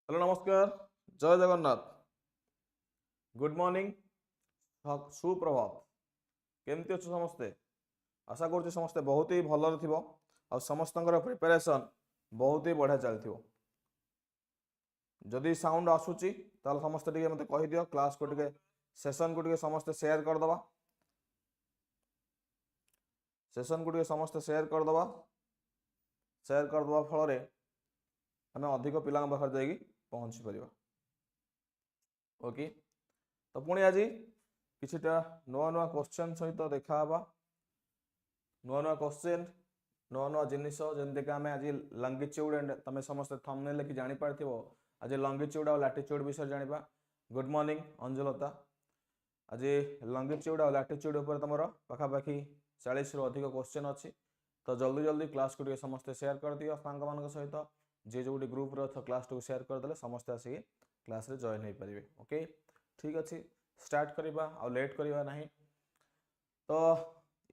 Hello नमस्कार जय Jagannath good morning सुप्रभात केमती अच्छे समस्ते आशा करुच्चे समस्ते बहुत ही भल थी आ समस्त प्रिपेरेसन बहुत ही बढ़िया चली जदि साउंड आसूची ताल समस्ते टिके मते कहि दियो क्लास को टिके सेशन को टिके समस्ते शेयर कर दबा समस्ते शेयर कर दबा फल रे हमें अधिक पिला पाखर जाइए पहुँची पार ओके तो पुणी आज किछिटा नुआ नुआ क्वेश्चन सहित देखा नुआ नुआ क्वेश्चन नुआ नुआ जिनिस जमीक आम आज लंगिट्यूड एंड तुम समस्त थंबनेल देखि जानि पारथिबो आज लंगिट्यूड और लैटिट्यूड विषय जानिबा। गुड मॉर्निंग अंजुलता आज लंगिट्यूड और लैटिट्यूड ऊपर तुम पाखापाखि 40 रु अधिक क्वेश्चन अच्छी तो जल्दी जल्दी क्लास को समस्त शेयर कर दियो सांग मान सहित जे जो ग्रुप क्लास टू शेयर करदे समस्त आसिक क्लास रे जॉइन हो पारे। ओके ठीक अच्छे स्टार्ट करवा आ लेट करवा ना तो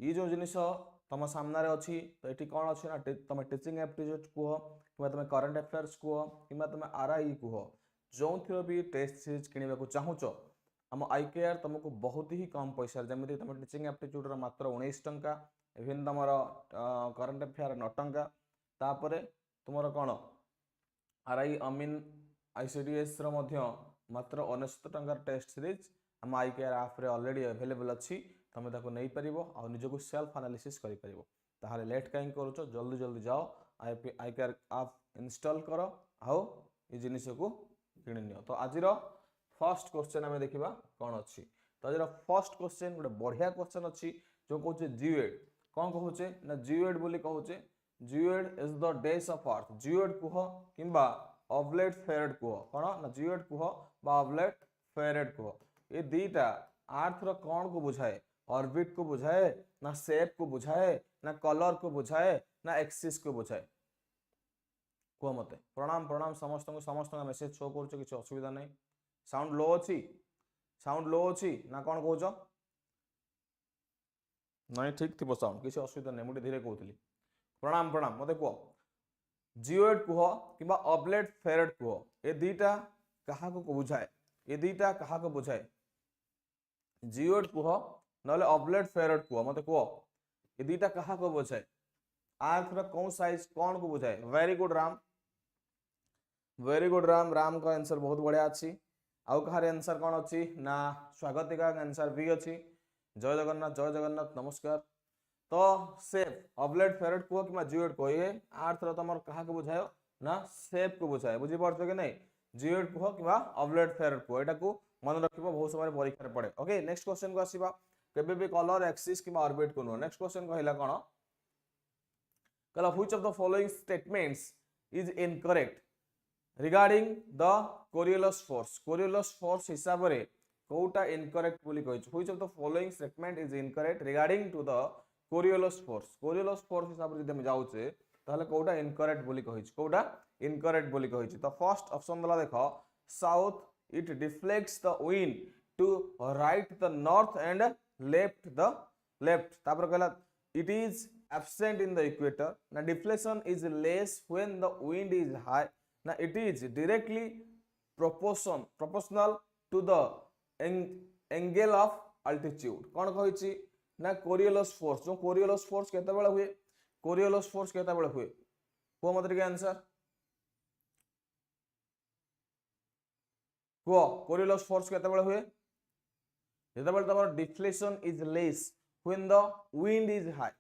ये जो जिनिस तुम सामने अच्छी तो ये कौन अच्छी ना तुम टीचिंग एप्टीट्यूड कह कि तुम करंट अफेयर्स कह कि तुम आरआई कह जो थी भी टेस्ट सीरीज किणवा को चाहूच आम आईकेआर तुमको बहुत ही कम पैसा जमी तुम टीचिंग एप्टीट्यूड मात्र 19 टंका इवन तुम करंट अफेयर 9 टंका तापर तुम कौन आरआई अमीन आईसीडीएस मात्र 19 टंकार टेस्ट सीरीज आम आईकेआर आप ऑलरेडी अवेलेबल अच्छी तुम ताको नहीं पारिबो आ निजको सेल्फ एनालिसिस करि पारिबो ताहाले लेट काई करूचो जल्दी जल्दी जाओ आईकेआर आप इंस्टॉल करो आओ ये जिनिस को किनि नियो। तो आजिर फर्स्ट क्वेश्चन आमे देखिबा कोन अछि तो आजिर फर्स्ट क्वेश्चन गोटे बढ़िया क्वेश्चन अछि जो कहूचे जीवेड कोन कहूचे ना जीवेड बोली कहूचे जीवेड is the days of earth जीवेड कुह किंबा ऑब्लेट फेरेड कुह कोन ना जीवेड कुह बा ऑब्लेट फेरेड कुह ये दीटा अर्थ रो कोन को बुझाए ऑर्बिट को बुझाए ना शेप को बुझाए ना कलर को बुझाए ना एक्सिस को बुझाए कुह मते। प्रणाम प्रणाम समस्त मेसेज शो करूछ किछ असुविधा नहीं साउंड लो अछि ना कोन कहूछ नहीं ठीक थी साउंड किछ असुविधा नहीं मुझे धीरे कहूली प्रणाम प्रणाम मते कह जियोइड कुह किंबा ऑब्लेट फेरेड कुह ए दीटा कहा को बुझाए ए दीटा कहा को बुझाए जियोइड कुह नले ऑब्लेट फेरेड कुह मते कह ए दीटा कहा को बुझाए अर्थ रो कौन साइज कौन को बुझाए। वेरी गुड राम का आंसर बहुत बढ़िया अच्छी आउ कहार आंसर कौन अच्छी ना स्वागतिका आंसर बी अच्छी जय जगन्नाथ नमस्कार। तो शेप ऑब्लेट फेरेड कुह कि जियोइड कुह ये अर्थ रो तमर कहा को बुझायो ना शेप को बुझाए बुझी पारछो कि नहीं जियोइड कुह कि ऑब्लेट फेरेड कुह एटा को मन रखिबो बहुत समय परीक्षा रे पड़े। ओके नेक्स्ट क्वेश्चन को आसीबा केबे भी कलर एक्सिस कि ऑर्बिट को नो। नेक्स्ट क्वेश्चन कहला कोन कहला which of the following statements is incorrect regarding the Coriolis force हिसाब रे कोटा इनकरेक्ट बोली कहै which of the following statement is incorrect regarding to the Coriolis force हिसाब रे जदि जाउचे ताहले कोटा इनकरेक्ट बोली कहै कोटा इनकरेक्ट बोली कहै। तो फर्स्ट ऑप्शन दला देखो south it deflects the wind to right the north end left तापर कहला it is absent in the equator na deflection is less when the wind is high na it is directly proportional to the angle of altitude कोन कहिछि ना कोरियोलस force जो कोरियोलस force केते बेला हुए कोरियोलस force केते बेला हुए को मतलब के आंसर को कोरियोलस फोर्स केते बेला हुए जेते बेला तमर deflation is less when the wind is high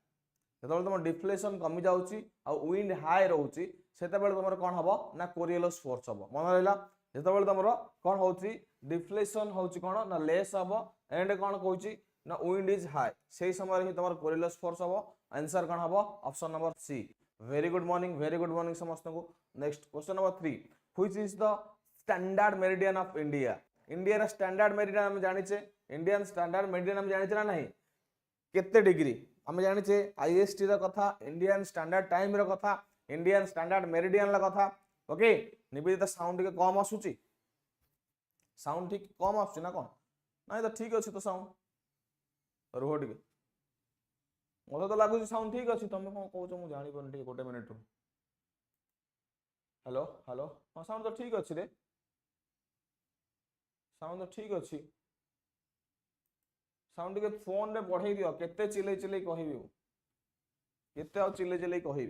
जेते तुम डिफ्लेशन कमी जाउची आ विंड हाई रहउची सेते बेले तुमर कोन हबो ना कोरियोलस फोर्स हबो मन रहला जेते बेले तुमर कोन होउची डिफ्लेशन होउची कोन ना लेस हबो एंड कोन कहउची ना विंड इज हाई सेही समय रे तुमर कोरियोलस फोर्स हबो आंसर कोन हबो option number C. Very good morning समस्त को। Next question number 3 which is the standard meridian of India India रा स्टैंडर्ड मेरिडियन हम जानिचे इंडियन स्टैंडर्ड मेरिडियन हम जानिचे ना नहीं केते डिग्री आम जानिचे आईएसटी रा कथा इंडियन स्टैंडर्ड टाइम रा कथा इंडियन स्टैंडर्ड मेरिडियन रा कथा। ओके निवेदिता साउंड के कम आसुची साउंड ठीक कम आसुची ना कोन नहीं तो ठीक अछि तो साउंड रुह टिके मते तो लागु साउंड ठीक अछि तमे कोन कहउछ मु जानि पन टिके गोटे मिनिट हेलो हां साउंड तो ठीक अछि रे साउंड ठीक अच्छी साउंड के फोन रे बढ़ाई दियो केते चिल्लै चिल्लै कहबी केते आ चिल्लै चिल्लै कहबी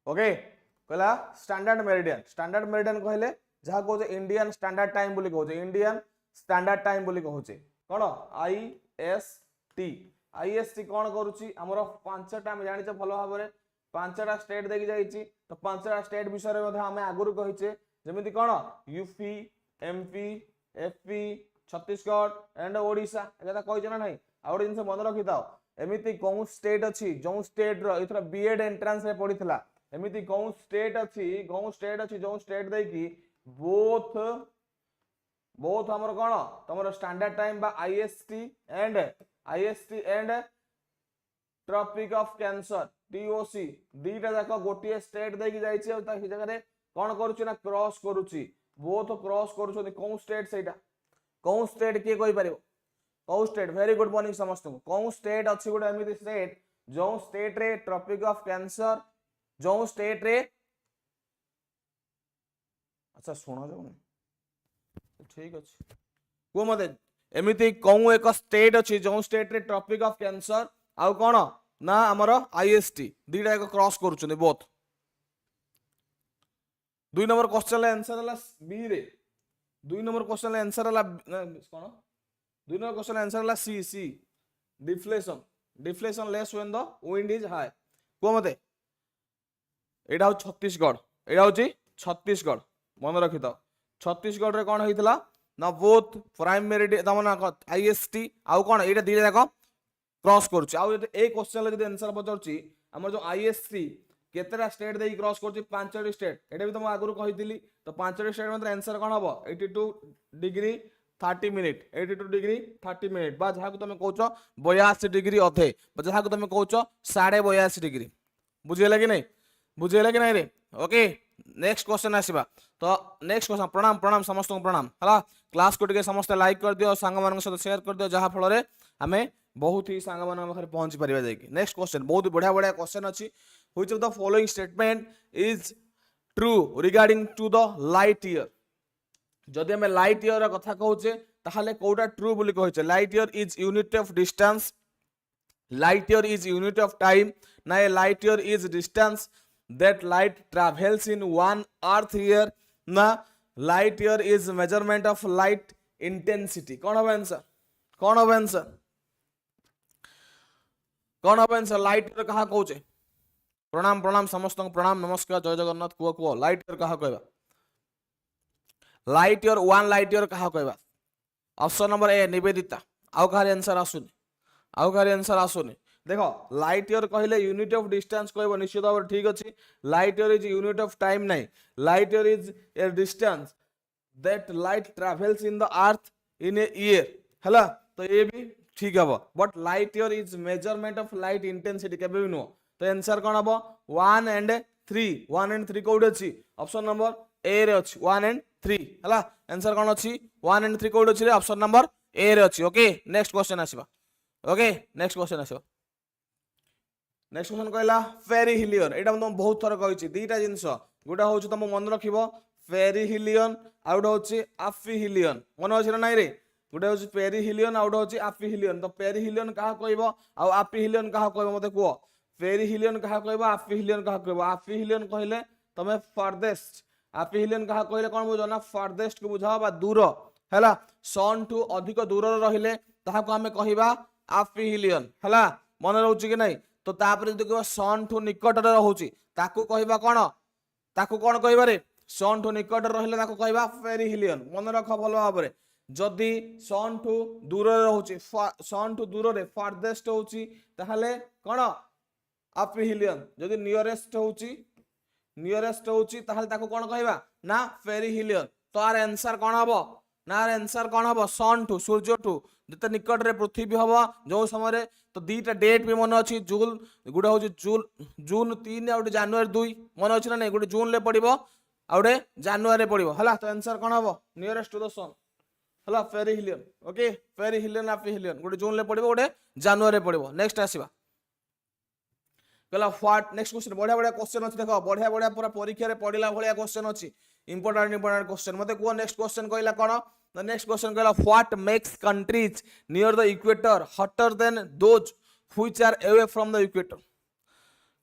ओके कहला स्टैंडर्ड मेरिडियन कहले जहाँ कहते इंडियन स्टैंडर्ड टाइम बोली कहते इंडियन स्टैंडर्ड टाइम बोली कहते कौन आईएसटी कौन करुच्ची आमर पांचटा जानिଛ भल भाव में पांचटा स्टेट देखी जाइए तो पांचटा स्टेट विषय में आम आगुरी कहीचे जमीती कौन UP MP FP Chhattisgarh and Odisha एक कही ना ना आ गए जिन मन रखी था एमती कौन स्टेट अच्छी जो स्टेट रहा बीएड एंट्रांस में पड़ता एमती कौन स्टेट अच्छी जो स्टेट देखी बोथ हमर कौन तुम स्टैंडर्ड टाइम बा IST and tropic of cancer TOC दीटा जाक गोटे स्टेट देखी जाइए जगह कौन करुच्ची ना क्रॉस करुच्ची बोथ क्रॉस करुच्ची कौन स्टेट सेटा कौन स्टेट किए कहि परिबो कौन स्टेट वेरी गुड मॉर्निंग समस्त को कौन स्टेट अच्छी गोटे एमती स्टेट जो स्टेट रे ट्रॉपिक ऑफ कैंसर जो स्टेट रे अच्छा सुना जाऊनी ठीक अच्छे कह मत एमती कौन एक स्टेट अच्छी जो स्टेट रे ट्रॉपिक ऑफ कैंसर आउ कौन ना आमर आईएसटी दीटा एक क्रॉस करुछन बोथ 2 नंबर क्वेश्चन आंसर हला बी रे 2 नंबर क्वेश्चन आंसर हला कौन 2 नंबर क्वेश्चन आंसर हला C deflection less when the wind is high को मते एटा हो छत्तीसगढ़ मन रखि था छत्तीसगढ़ रे कौन होइतला ना बोथ प्राइम मेरिडियन तमना आईएसटी आउ कौन एटा दीटा जाक क्रॉस करुच्ची आउ ए क्वेश्चन जब आंसर पचारुच्ची आम जो आईएसटी केतेटा स्टेट दे क्रॉस करुच्ची 5टी स्टेट एटा भी तुम आगुरु कहितली तो 5टी स्टेट मतलब आंसर कौन हबो 82 डिग्री 30 मिनिट 82 डिग्री 30 मिनिट बा जहाँ को तुम कहछ 82 डिग्री अधे जहाँ को तुम कहछ 82.5 डिग्री बुझेला कि नहीं रे ओके नेक्स्ट क्वेश्चन आसीबा तो नेक्स्ट क्वेश्चन प्रणाम समस्त को प्रणाम हला क्लास को टिके समस्त लाइक कर दियो सांग मान सहित शेयर कर दियो जहाँ फल आमे बहुत ही सांग मान पाखे पहुंच परिबा जायकी नेक्स्ट क्वेश्चन बहुत बढ़िया क्वेश्चन अछि which of the following statement is true regarding to the light year जदि हमें लाइट ईयर कथा कहूचे ताहले कोटा ट्रू बोली कहिचे light year is unit of distance light year is unit of time ना light year is distance that light travels in one earth year na light year is measurement of light intensity कौन होबे answer light year कहा कहूचे प्रणाम समस्त प्रणाम नमस्कार जय जगन्नाथ कुह light year कहा कहबा लाइट ईयर 1 लाइट ईयर कहा कहबा ऑप्शन नंबर ए निवेदिता आउ कहार आंसर आसुनी देखो लाइट ईयर कहले यूनिट ऑफ डिस्टेंस कहबो निश्चित भाव ठीक अछि light year is unit of time नहीं light year is a distance that light travels in the earth in a year हला तो ये भी ठीक हबो but light year is measurement of light intensity केबे भी नो तो आंसर कोन हबो 1 एंड 3 कोड अछि ऑप्शन नंबर ए रे अछि 1 एंड 3 हला आंसर कोन अछि 1 एंड 3 कोड अछि रे ऑप्शन नंबर ए रे अछि ओके नेक्स्ट क्वेश्चन आसीबा नेक्स्ट क्वेश्चन कहला पेरिहिलियन एटा तुम बहुत थर कहिछि दीटा जिंस गोटा होछि तुम मन रखिबो पेरिहिलियन आउट होछि आफिहिलियन मन अछि ना नै रे गोटा होछि पेरिहिलियन आउट होछि आफिहिलियन तो पेरिहिलियन कहा कहबो आ आफिहिलियन कहा कहबो मते कुओ पेरिहिलियन कहा कहबो आफिहिलियन कहा कहबो आफिहिलियन कहले तमे फारदेस्ट आफिहिलियन कहा कहले कोन बुझो ना फारदेस्ट को बुझाओ बा दूर हैला सन टू अधिक दूर रहिले ताहा को हमें कहिबा आफिहिलियन हैला मन रहउछि कि नै तो तापर जदि कहबो सन टू निकट रे रहउछि ताकू कहिबा कोन कहिबा रे सन टू निकट रहिले ताकू कहिबा पेरिहिलियन मन रख भलो भाबरे जदि सन टू दूर रे रहउछि सन टू दूर रे फारदेस्ट होउछि ताहले कोन आफिहिलियन जदि नियरेस्ट होउछि ताहले ताकू कोन कहिबा ना पेरिहिलियन तो आर आंसर कोन हबो ना आंसर कोन हबो सन टू सूर्य टू जते निकट रे पृथ्वी हबो जो समय तो दीटा डेट भी मन अछि जून गुडा हो जून 3 आ जनवरी 2 मन अछि ना नै गुडे जून ले पड़िबो आ जनवरी पड़िबो हला तो आंसर कोन हबो नियरेस्ट टू द सन हला पेरिहिलियन ओके पेरिहिलियन आफिहिलियन गुडे जून ले पड़िबो गुडे जनवरी पड़िबो नेक्स्ट आसीबा कहला व्हाट नेक्स्ट क्वेश्चन बढ़िया बढ़िया क्वेश्चन अछि देखो बढ़िया बढ़िया पूरा परीक्षा रे पढ़िला भलिया क्वेश्चन अछि इंपोर्टेंट क्वेश्चन मते को नेक्स्ट क्वेश्चन कहला कोन द नेक्स्ट क्वेश्चन कहला what makes countries near the equator hotter than those which are away from the equator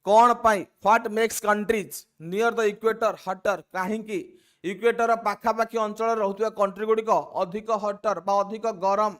कौन पाई what makes countries near the equator hotter काहेकि इक्वेटर पाखापाखी अंचल रहउतबा कंट्री गुडी को अधिक हॉटर बा अधिक गरम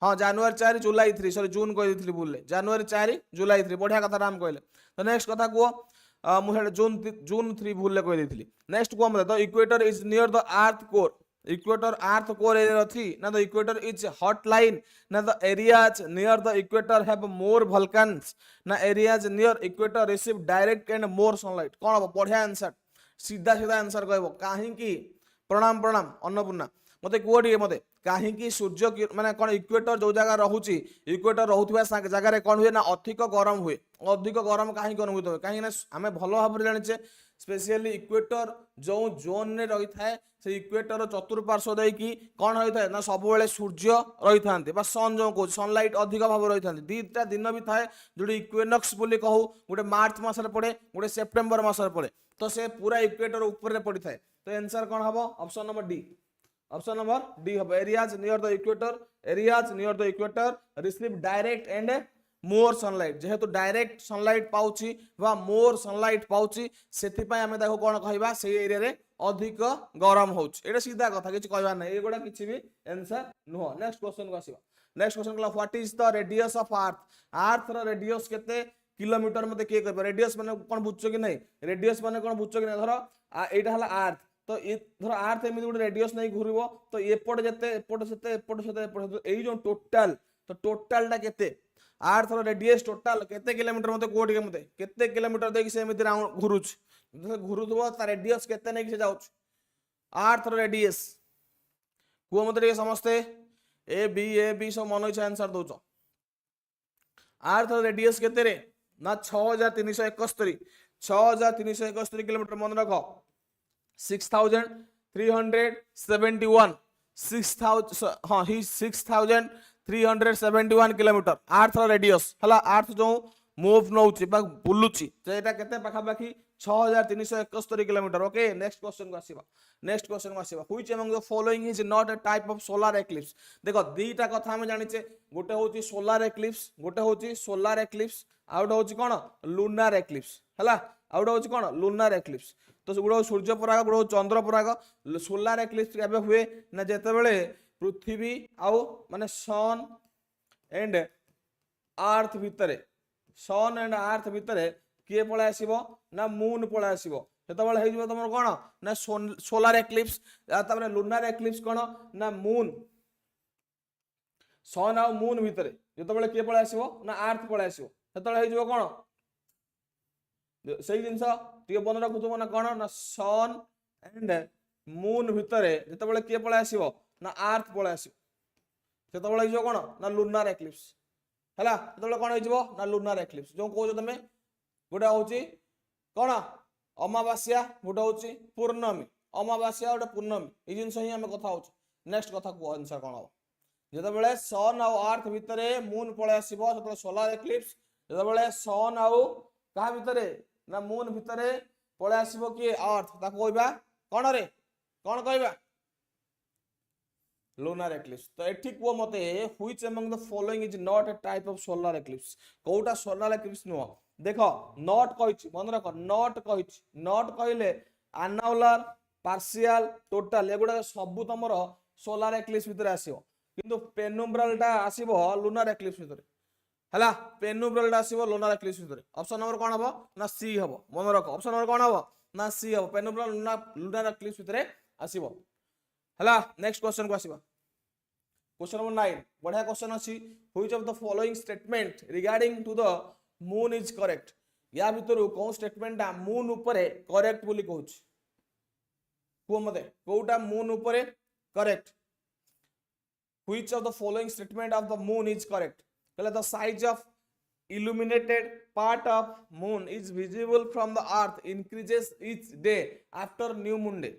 हाँ जनवरी 4 जुलाई 3 सॉरी जून कह दी भूल जनवरी 4 जुलाई 3 बढ़िया कथा नाम कहले तो नेक्स्ट कथा कह मुझे जून 3 भूल कह दी नेक्स्ट कह मतलब the equator is near the earth core equator earth core area थी ना the equator is hot line ना the areas near the equator have more volcanoes ना areas near equator receive direct and more sunlight कौन हम बढ़िया answer सीधा सीधा answer कहब कहीं प्रणाम प्रणाम अन्नपूर्णा मते कह टे मते कहीं सूर्य माने कौन इक्वेटर जो जगह रोचे इक्वेटर रोथुवा जगह कौन हुए ना अधिक गरम हुए अधिक गरम कहीं अनुभूत हुए कहीं आम भल भाव जाने स्पेशली इक्वेटर जो जोन में रही था से इक्वेटर चतुर्पार्श्व देकी कौन होता है ना सब सूर्य रही था सन जो कह सनलाइट अधिक भाव रही था दुईटा दिन भी थाए जो इक्वेनक्स बोली कहू गोटे मार्च मसरे पड़े गोटे सेप्टेम्बर मसरे पड़े तो से पूरा इक्वेटर ऊपर पड़ी थाए तो आंसर कौन हम option number D option number D हम areas near the equator receive direct and more sunlight जेहेतु डायरेक्ट सनलाइट पाउची बा मोर सनलाइट पाउची सेथिपाई हमें देखो कौन कहबा से एरिया रे अधिक गरम होउची एटा सीधा कथा किछ कहबा नै एगोडा किछि भी आंसर नुह नेक्स्ट क्वेश्चन को आसीबा नेक्स्ट क्वेश्चन कला what is the radius of earth रो रेडियस केते किलोमीटर मते के कहबा रेडियस माने कोन बुझछो कि नै रेडियस माने कोन बुझछो कि नै धरो एटा हला अर्थ तो ये धर अर्थ एमि गोटे रेडियस नहीं घूरबो तो एपट जते एपट सेते एपट सेते एपट एई जो टोटल तो टोटल टा केते अर्थ रो रेडियस टोटल केते किलोमीटर मते कोड के मते केते किलोमीटर देकी से एमि राउंड घुरुछ घुरुथबो ता रेडियस केते नै कि से जाउछ अर्थ रो रेडियस को मते समझते ए बी सब मन इच्छा आंसर दोछ अर्थ रो रेडियस केते रे ना 6371 किलोमीटर मन रखो 6371 6371 किलोमीटर अर्थ रेडियस हला अर्थ जो मूव नउची बा बुलुची तो एटा केते पाखा पाखी 6371 किलोमीटर ओके नेक्स्ट क्वेश्चन को आसीबा which among the following is not a type of solar eclipse देखो दीटा कथा हम जानिचे गोटे होची सोलर एक्लिप्स आउट होची कोन लूनार एक्लिप्स हला आउट होची कोन लूनार एक्लिप्स तो गुड़ा सूर्य पराग गुड़ा चंद्र पराग सोलार एक्लिप्स केबे हुए ना जेते बेले पृथ्वी आउ माने सन एंड अर्थ भितरे किए पळे आसीबो ना मून पळे आसीबो सेते बेले हे जिवो तमर कोन ना सोलार एक्लिप्स तापर लूनार एक्लिप्स कोन ना मून सन आउ मून भितरे जेते बेले किए पळे आसीबो ना अर्थ पळे आसीबो सेते बेले हे जिवो कोन सही जिनस टिके बन रखुथबो ना कोन ना सन एंड मून भितरे जेते बेले किए पळे आसीबो ना अर्थ पळे आसीबो सेते बेले हिजो कोन ना लूनार एक्लिप्स हला सेते बेले कोन हिजो ना लूनार एक्लिप्स जो कहजो तमे गोटा होची कोन अमावास्या गोटा होची पूर्णमी अमावास्या गोटा पूर्णमी ई जिनस ही हम कथा होची नेक्स्ट कथा को आंसर कोन हो जेते बेले सन आ अर्थ भितरे मून पळे आसीबो सेते बेले सोलार एक्लिप्स जेते बेले सन आ कहा भितरे ना मून भितरे पळे आसीबो कि अर्थ ता कहबा कोन रे कोन कहबा लूनार एक्लिप्स तो एठी को मते which among the following is not a type of solar eclipse कोटा सोलर एक्लिप्स नो देखो नॉट कहिछि मन रखो नॉट कहले एनुलर पार्शियल टोटल एगुडा सब तमरो सोलर एक्लिप्स भितरे आसीबो किंतु पेनुम्ब्रल टा आसीबो लूनार एक्लिप्स भितरे हला पेनुम्ब्रल टा आसीबो लूनार एक्लिप्स भितरे ऑप्शन नंबर कोन हबो ना सी हबो मन रखो ऑप्शन नंबर कोन हबो ना सी हबो पेनुम्ब्रल लूनार एक्लिप्स भितरे आसीबो हला नेक्स्ट क्वेश्चन को आसीबा क्वेश्चन नंबर 9 बढ़िया क्वेश्चन अछि which of the following statement regarding to the moon is correct या भितरु कोन स्टेटमेंट ता मून ऊपरे करेक्ट बोली कहूछ को मते कोटा मून ऊपरे correct which of the following statement of the moon is correct कहले the size of illuminated part of moon is visible from the earth increases each day after new moon day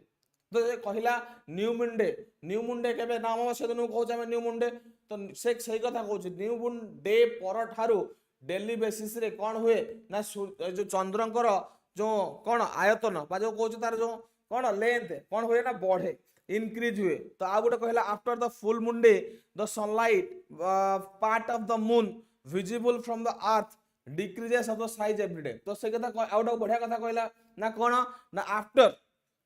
तो ये कहला new moon day केबे नाम से दिन कहू हम न्यू मून डे तो से सही कथा कहू न्यू मून डे पर ठारू डेली बेसिस रे कौन हुए ना जो चंद्रंकर जो कौन आयतन बा जो कहूँ तार जो कौन लेंथ कौन हुए ना बढ़े इंक्रीज हुए। तो आ गोटे कहला after the full moon day the sunlight part of the moon visible from the earth decreases of the size every day. तो से कथा आ गोटे बढ़िया कथा कहला ना कौन ना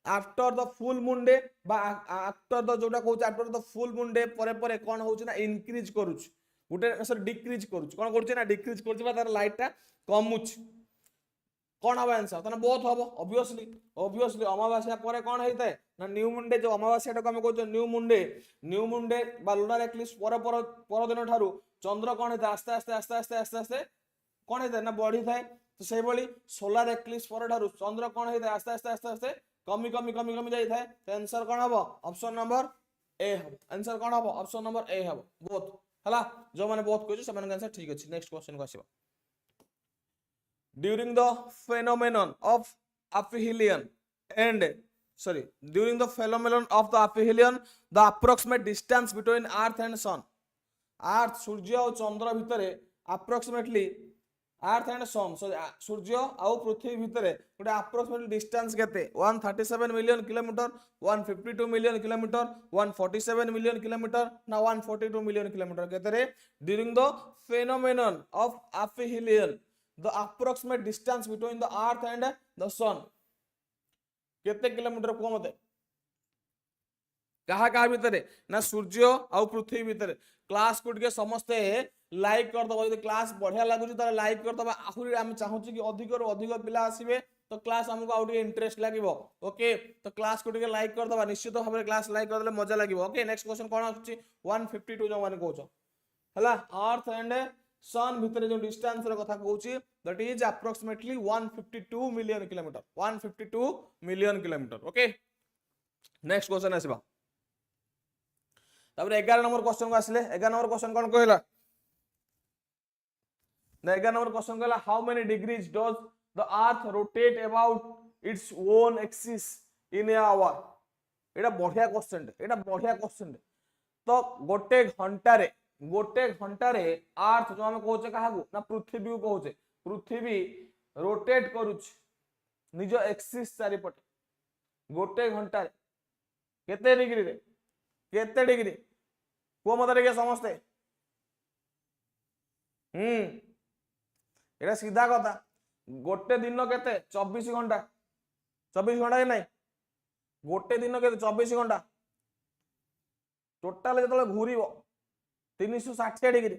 after the full moon day बा आफ्टर द जोटा कहूँ after the full moon day परे कौन होउछ ना इंक्रीज करूछ गोटे सॉरी डिक्रीज करूछ कौन करूछ ना डिक्रीज करूछ बा तार लाइट टा कमुछ कौन हम आंसर तो बोथ हम ऑब्वियसली अमावास्या पर कौन होता है ना न्यू मून डे जो अमावास्या को हम कहते न्यू मून डे बा लुनार एक्लिप्स पर दिन ठारू चंद्र कौन होता है आस्ते आस्ते आस्ते आस्ते आस्ते आस्ते कौन होता है ना बढ़ी थाए। तो से भली सोलार एक्लिप्स पर ठारू चंद्र कौन होता है आस्ते आस्ते आस्ते आस्ते कमी कमी कमी कमी जाई थाए। तो आंसर कौन हम ऑप्शन नंबर ए हम आंसर कौन हम ऑप्शन नंबर ए हम बोथ हला जो माने बोथ कहछ से माने आंसर ठीक अछि। नेक्स्ट क्वेश्चन को आसीबा during the phenomenon of aphelion the approximate distance between earth and sun अर्थ सूर्य और चंद्र भितर अप्रोक्सीमेटली अर्थ एंड सन सूर्य और पृथ्वी भितर गोटे अप्रोक्सीमेटली डिस्टेंस केते 137 million kilometre 152 million kilometre 147 million kilometre ना 142 मिलियन किलोमीटर केते during the phenomenon of एफिलियन the approximate distance between the earth and the sun केते kilometre को मते कहा कहा भितर ना सूर्य और पृथ्वी भितर क्लास को टिके समस्ते लाइक कर दबो यदि क्लास बढ़िया लागु तारे लाइक कर दबा आहुरी हम चाहू कि अधिक रु अधिक पिला आसीबे तो क्लास हमको आउ टिके इंटरेस्ट लागिवो ओके। तो क्लास को टिके लाइक कर दबा निश्चित भाव में क्लास लाइक कर देले मजा लागिवो ओके। नेक्स्ट क्वेश्चन कोन आछी 152 जो माने कहउछो हला अर्थ एंड सन भितर जो डिस्टेंस रो कथा कहउची that is approximately 152 million kilometre 152 million kilometre okay. Next question आसीबा तापर 11 नंबर क्वेश्चन को आसिले 11 नंबर क्वेश्चन कोन कहला ना 11 नंबर क्वेश्चन कहला how many degrees does the earth rotate about its own axis in a hour. एटा बढ़िया क्वेश्चन तो गोटे घंटा रे अर्थ जो हम कहउचे काहाकू ना पृथ्वी को कहउचे पृथ्वी रोटेट करूछ निज एक्सिस चारि पटे गोटे घंटा रे केते डिग्री को मत रे समझते एटा सीधा कथा गोटे दिन केते 24 घंटा के नहीं गोटे दिन केते 24 घंटा टोटल जतले घूरिबो 360 डिग्री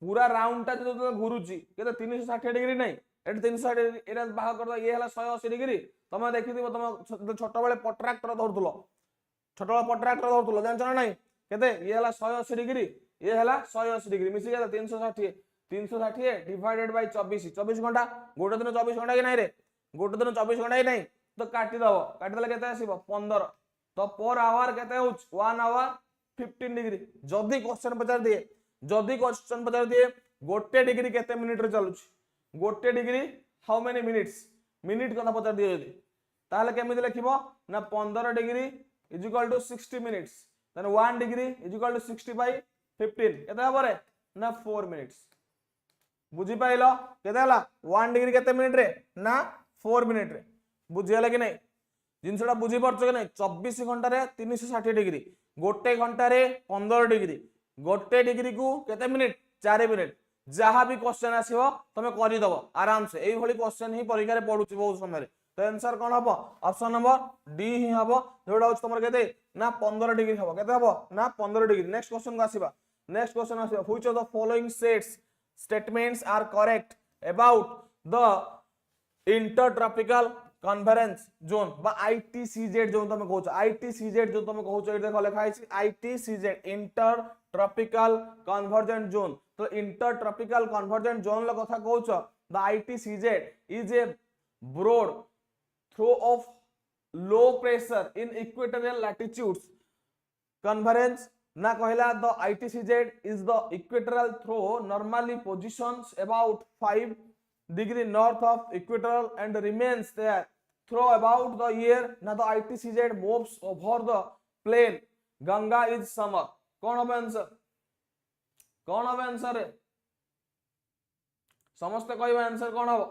पूरा राउंड टा जो घुरुची केते 360 डिग्री नहीं एट 360 डिग्री एटा बाहा कर ये हला 180 डिग्री तमे देखिदिबो तमे छोट बेले प्रोट्रैक्टर धरतुलो जानछ ना नहीं केते ये हला 180 डिग्री ये हला 180 डिग्री मिसी गेला 360 डिवाइडेड बाय 24 घंटा गोटे दिन 24 घंटा कि नहीं रे गोटे दिन 24 घंटा कि नहीं तो काटी देले केते आसीबो 15 तो पर आवर केते होछ 1 आवर 15 डिग्री। जदी क्वेश्चन पचार दिए गोटे डिग्री केते मिनिट रे चलुछ गोटे डिग्री हाउ मेनी मिनिट कथा पचार दिए जदी ताहले केमिति लिखिबो ना 15 degree is equal to 60 minutes then 1 degree is equal to 60 by 15 केते हबरे ना 4 मिनिट्स बुझी पाइलो केते हला 1 डिग्री केते मिनिट रे ना 4 मिनिट रे बुझियला कि नहीं जिनसटा बुझी परछ कि नहीं 24 घंटा रे 360 डिग्री गोटे घंटा रे 15 डिग्री गोटे डिग्री को केते मिनिट 4 मिनिट जहाँ भी क्वेश्चन आसीबो तमे करि दबो आराम से एई भली क्वेश्चन ही परीक्षा रे पढुची बहुत समय रे। तो आंसर कोन हबो ऑप्शन नंबर डी ही हबो जोडा होछ तमर केते ना 15 डिग्री हबो केते हबो ना 15 डिग्री। नेक्स्ट क्वेश्चन को आसीबा which of the following statements are correct about the intertropical convergence zone बा ITCZ जो तमे कहउछ ITCZ जो तमे कहउछ ए देखो लिखा है ITCZ inter tropical convergent zone. तो इंटर ट्रॉपिकल कन्वर्जेंट जोन ला कथा कहउछ the ITCZ is a broad trough of low pressure in equatorial latitudes convergence ना कहला the ITCZ is the equatorial trough normally positions about 5 degree north of equator and remains there through about the year na the ITCZ moves over the plane Ganga is summer कौन হবে answer रे समस्त कहबा answer कौन हम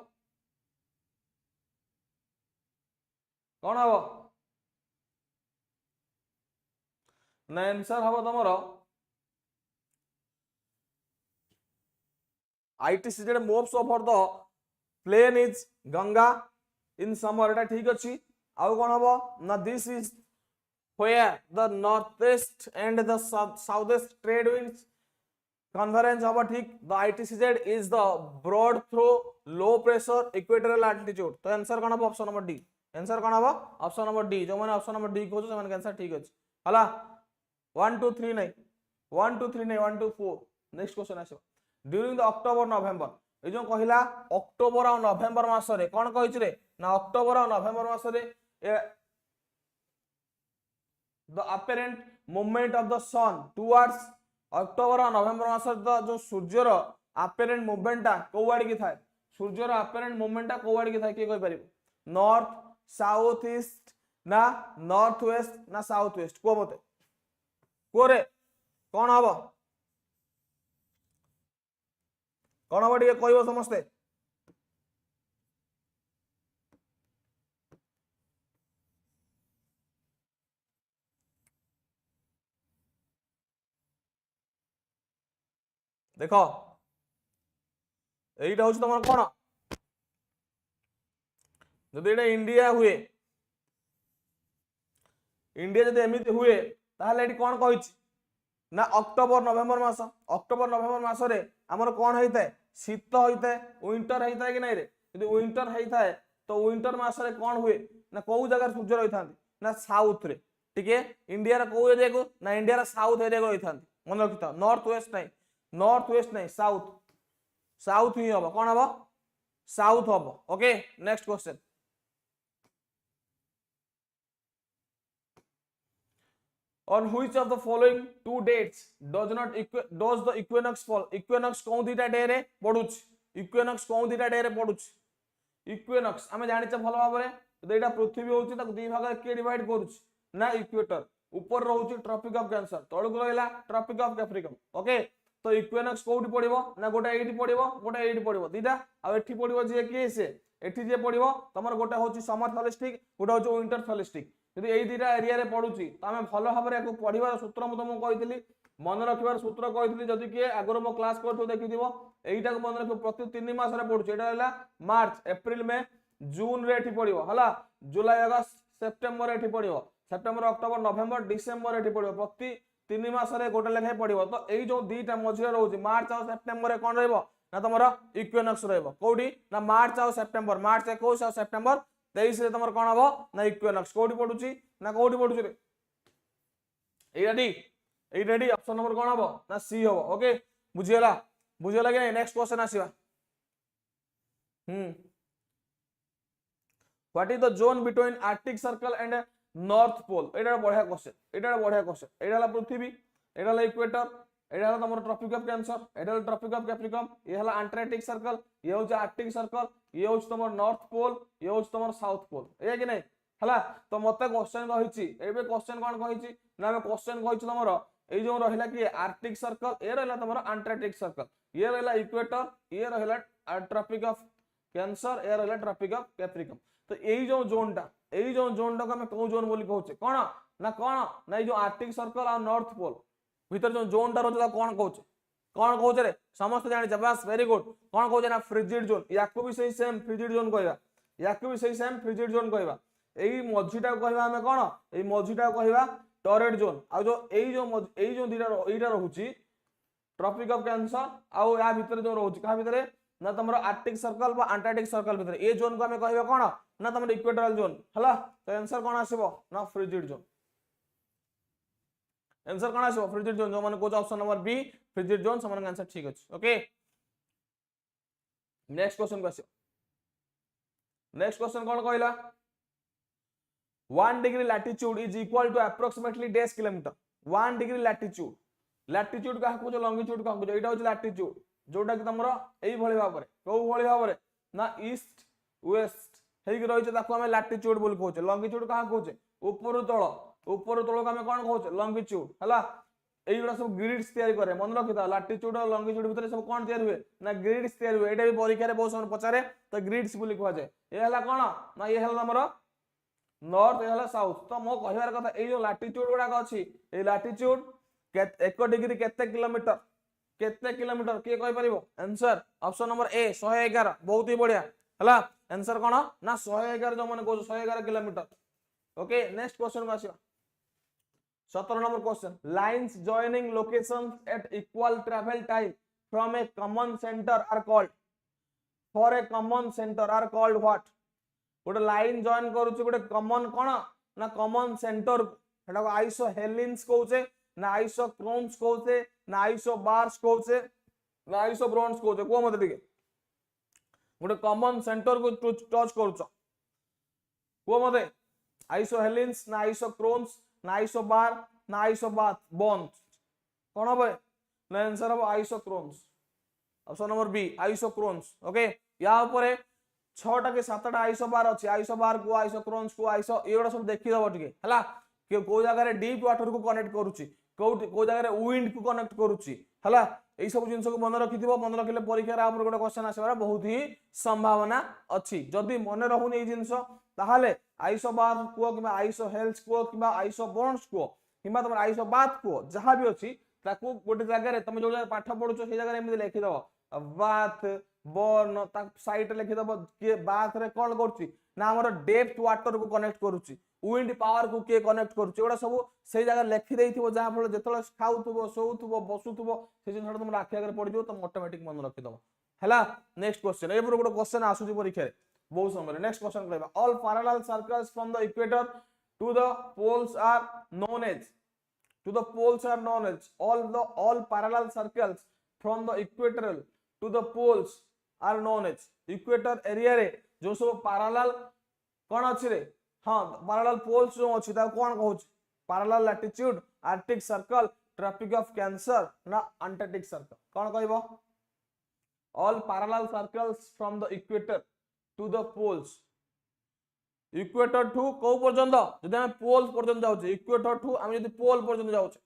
कौन हम ना आंसर हम तुम ITCZ moves over the plane is Ganga in summer एटा ठीक अछि आउ कोन हबो ना this is where the northeast and the southwest trade winds convergence हबो ठीक the ITCZ is the broad through low pressure equatorial altitude तो आंसर कोन हबो ऑप्शन नंबर डी आंसर कोन हबो ऑप्शन नंबर डी जो माने ऑप्शन नंबर डी कहू से माने आंसर ठीक अछि हला 1 2 3 नहीं 1 2 3 नहीं 1 2 4 नेक्स्ट क्वेश्चन आसो ड्यूरिंग द अक्टोबर नवेम्बर ए जो कहिला अक्टोबर और नवेम्बर मास रे कोन कहिछ रे ना अक्टोबर और नवेम्बर मास रे the apparent movement of the sun towards October और नवेम्बर मास रे जो सूर्यर अपरेंट मूवमेंट को वाडी की थाए सूर्यर अपरेंट मूवमेंट को वाडी की थाए के कहि परिबो नॉर्थ साउथ ईस्ट ना नॉर्थ वेस्ट ना साउथ वेस्ट को मते को रे कोन हबो कौन हम टे कह समस्ते देख यहीटा हूँ तुम कौन जदि ये इंडिया हुए इंडिया जब एमती हुए ताहले कौन कही ना अक्टोबर नवेम्बर मास अक्टोबर नवेम्बर मास रे हमर कौन होता है शीत होता है विंटर होता है कि नहीं रे यदि विंटर होता है तो विंटर मास रे कौन हुए ना कौ जगह सूर्य रही था ना साउथ रे ठीक है इंडिया रे कौ एरिया को ना इंडिया रे साउथ एरिया को रही था मन रखि था नॉर्थ वेस्ट नहीं साउथ साउथ ही हम कौन हम साउथ हम okay next question On which of the following two dates does the equinox fall? Equinox कौन दीटा डे रे पडुछ equinox कौन दीटा डे रे पडुछ equinox हमें जानि छ भलो भाबरे एटा पृथ्वी होउची ताको दी भाग के डिवाइड करूछ ना इक्वेटर ऊपर रहउची ट्रॉपिक ऑफ कैंसर तळुक रहला ट्रॉपिक ऑफ कैप्रिकम ओके तो इक्वेनॉक्स कोठी पड़िबो ना गोटे एठी पड़िबो गोटे एठी पड़िबो दीटा आ एठी पड़िबो जे के से एठी जे पड़िबो तमर गोटे होची समर सॉलिस्टिक गोटे होची विंटर सॉलिस्टिक यदि एई दीटा एरिया रे पडुची त हमें भलो भाबरे को पढिबार सूत्र म तुमको कहितली मन रखिबार सूत्र कहितली जदि के आगर मो क्लास करथो देखिदिबो एईटा को मन रखिबो प्रति 3 मास रे पडुची एटा हला मार्च अप्रैल में जून रे एठी पड़िबो हला जुलाई अगस्त सेप्टेम्बर एठी पड़िबो सेप्टेम्बर अक्टोबर नवेम्बर डिसेंबर एठी पड़िबो प्रति 3 मास रे गोटे लेखे पड़िबो तो एई जो दीटा मझिरे रहउची मार्च और सेप्टेम्बर रे कोन रहइबो ना तमरो इक्विनॉक्स रहइबो कोडी ना मार्च और सेप्टेम्बर मार्च 21 और सेप्टेम्बर 23 रे तमरो कोन हबो ना इक्विनॉक्स कोडी पडुची ना कोडी पडुची रे एई रेडी ऑप्शन नंबर कोन हबो ना सी हबो ओके बुझियला कि नहीं नेक्स्ट क्वेश्चन आसीबा what is the zone between arctic circle and north pole एटा बढ़िया क्वेश्चन एटा हला पृथ्वी एटा हला इक्वेटर एटा हला तमरो ट्रॉपिक ऑफ कैंसर एटा हला ट्रॉपिक ऑफ कैप्रिकम ये हला अंटार्कटिक सर्कल ये होच आर्कटिक सर्कल ये होच तमरो नॉर्थ पोल ये होच तमरो साउथ पोल ए कि नहीं हला तो मते क्वेश्चन कहिची एबे क्वेश्चन कोन कहिची ना मैं क्वेश्चन कहिची तमरो ए जो रहिला कि आर्कटिक सर्कल ए रहिला तमरो अंटार्कटिक सर्कल ये रहिला इक्वेटर ये रहिला ट्रॉपिक ऑफ कैंसर ए रहिला ट्रॉपिक ऑफ कैप्रिकम तो एई जो जोनटा को हमें कौ जोन बोली कहउचे कोन ना जो आर्कटिक सर्कल और नॉर्थ पोल भीतर जो जोनटा रहउचे कोन कहउचे रे समस्त जानि छ बस वेरी गुड कोन कहउचे ना फ्रिजिड जोन याको भी सही सेम फ्रिजिड जोन कहबा एई मझीटा कहबा हमें कोन एई मझीटा कहबा टॉरेट जोन आ जो एई जो दीटा एईटा रहउची ट्रॉपिक ऑफ कैंसर आ या भीतर जो रहउची का भीतर ना तमरो आर्कटिक सर्कल बा अंटार्कटिक सर्कल भीतर ए जोन को हमें कहबा कोन ना तमरो इक्वेटोरियल जोन हला तो आंसर कोन आसीबो ना फ्रिजिड जोन आंसर कोन आसीबो फ्रिजिड जोन जो माने को option number B frigid zone समान आंसर ठीक अछि ओके नेक्स्ट क्वेश्चन को आसीबो नेक्स्ट क्वेश्चन कोन कहला 1 degree latitude is equal to approximately डेस किलोमीटर 1 डिग्री लैटिट्यूड का को जो लॉन्गिट्यूड का को एटा हो लैटिट्यूड जोटा कि तमरो एई भली भाबरे को भली भाबरे ना ईस्ट वेस्ट हेइ कि रहिছে ताको हमें लैटिट्यूड बोल कहउचे लॉन्गिट्यूड कहा कहउचे ऊपर तळ को हमें कोन कहउचे लॉन्गिट्यूड हला এইগুলা सब ग्रिड्स तैयारी करे मन रखि था लैटिट्यूड और लॉन्गिट्यूड भितर सब कोन तैयारी हुए ना ग्रिड्स तैयारी हुए एटा भी परीक्षा रे बहुत समय पचारे तो ग्रिड्स बोली कहवा जाए ए हला कोन ना ये हला हमर नॉर्थ ए हला साउथ तो मो कहिवार कथा ए जो लैटिट्यूड गुडा अछि ए लैटिट्यूड 1 डिग्री केते किलोमीटर के कहि परिबो आंसर ऑप्शन नंबर ए 111 बहुत ही बढ़िया हला आंसर कोन ना 111 जो माने को 111 किलोमीटर ओके नेक्स्ट क्वेश्चन को आसीबा 17 number question lines joining locations at equal travel time from a common center are called for a common center are called what गोटे लाइन जॉइन करूची गोटे कॉमन कोन ना कॉमन सेंटर हेटा को iso हेलिन्स कहउचे ना iso Krones कहउचे ना iso bars कहउचे ना iso bronze कहउचे को मते ठीक गोटे कॉमन सेंटर को टच करूचो को मते आइसो हेलिन्स ना आइसो क्रोन्स ना आइसो बार ना आइसो बात बॉन्ड कोन होबे ना आंसर हो isochrones option number B isochrones okay या ऊपर 6टा के 7टा आइसो बार अछि आइसो बार को आइसो क्रोन्स को आइसो एडा सब देखि दबो ठीक हला के को जगह रे डीप वाटर को कनेक्ट करूची को जगह रे विंड को कनेक्ट करूची हला एई सब जिंस को मन रखिथिबो मन रखिले परीक्षा रे आपन गोटे क्वेश्चन आसेबार बहुत ही संभावना अछि जदी मन रहउनी एई जिंस ताहाले आइसो बार को किबा आइसो हेल्स को किबा आइसो बॉन्ड्स को किबा तमर आइसो बात को जहां भी अछि ताकू गोटे जगह रे तुम जो पाठ पढुचो से जगह रे एमि लिखि दबो बात बॉर्न ता साइड लिखि दबो के बात रे कोन करछि ना हमर डेप्थ वाटर को कनेक्ट करूछि विंड पावर को के कनेक्ट करूछि एडा सब से जगह लिखि देइथिबो जहां फल जेतले खाउथबो सोउथबो बसुथबो से जिन तुम आखि आगे पड़ जो तुम ऑटोमेटिक मन रखि दबो हैला नेक्स्ट क्वेश्चन ए पर गोटे क्वेश्चन आसुछि परीक्षा रे बहुत समय नेक्स्ट क्वेश्चन कहबा all parallel circles from the equator to the poles are known as all parallel circles from the equator to the poles are known as equator area रे जो सब parallel कोन अछि रे हां parallel poles जो अछि ता कोन कहउछ parallel latitude arctic circle tropic of cancer ना antarctic circle कोन कहइबो all parallel circles from the equator to the poles equator to को पर्यंत जदि हम पोल पर्यंत जाउछ इक्वेटर टू हम जदि पोल पर्यंत जाउछ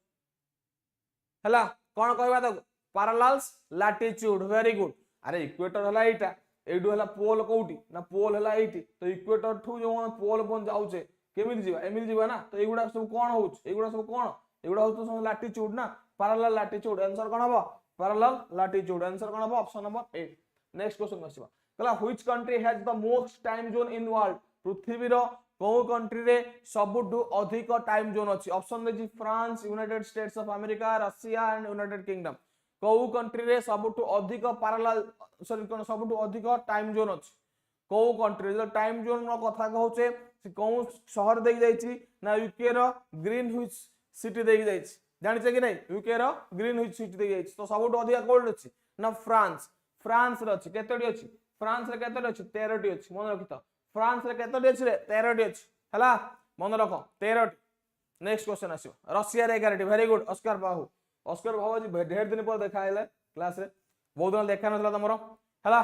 हला कोन कहबा त पैरेलल्स लैटिट्यूड वेरी गुड अरे इक्वेटर हला एटा एडु हला पोल कोउटी ना पोल हला एटी तो इक्वेटर टू जो पोल पर्यंत जाउछ केमिति जीवा एमिति जीवा ना तो एगुडा सब कोन होउछ एगुडा सब कोन एगुडा होउछ सब लैटिट्यूड ना पैरेलल लैटिट्यूड आंसर कोन हबो पैरेलल लैटिट्यूड आंसर कोन हबो ऑप्शन नंबर 8 नेक्स्ट क्वेश्चन आसीबा कला which country has the most time zone in world पृथ्वी रो को कंट्री रे सबुटु अधिक टाइम जोन अछि ऑप्शन दे France United States of America Russia and United Kingdom को कंट्री रे सबुटु अधिक पैरेलल सॉरी कोन सबुटु अधिक टाइम जोन अछि को कंट्री जो टाइम जोन रो कथा कहउचे से को शहर देई जाईची ना यूके रो ग्रीनविच सिटी देई जाईची जानि छै कि नै यूके रो ग्रीनविच सिटी देई जाईची तो सबुटु अधिक कोड अछि ना फ्रांस रो अछि केतडी अछि फ्रांस रे केतडी अछि 13 टी अछि मन रखितो फ्रांस रे केतडी अछि रे 13 टी अछि हला मन रखो 13 नेक्स्ट क्वेश्चन आसीओ रशिया रे 11 टी वेरी गुड ऑस्कर बाबू जी ढेर दिन पर देखा आइले क्लास रे बहुत दिन देखा नथला तमरो हला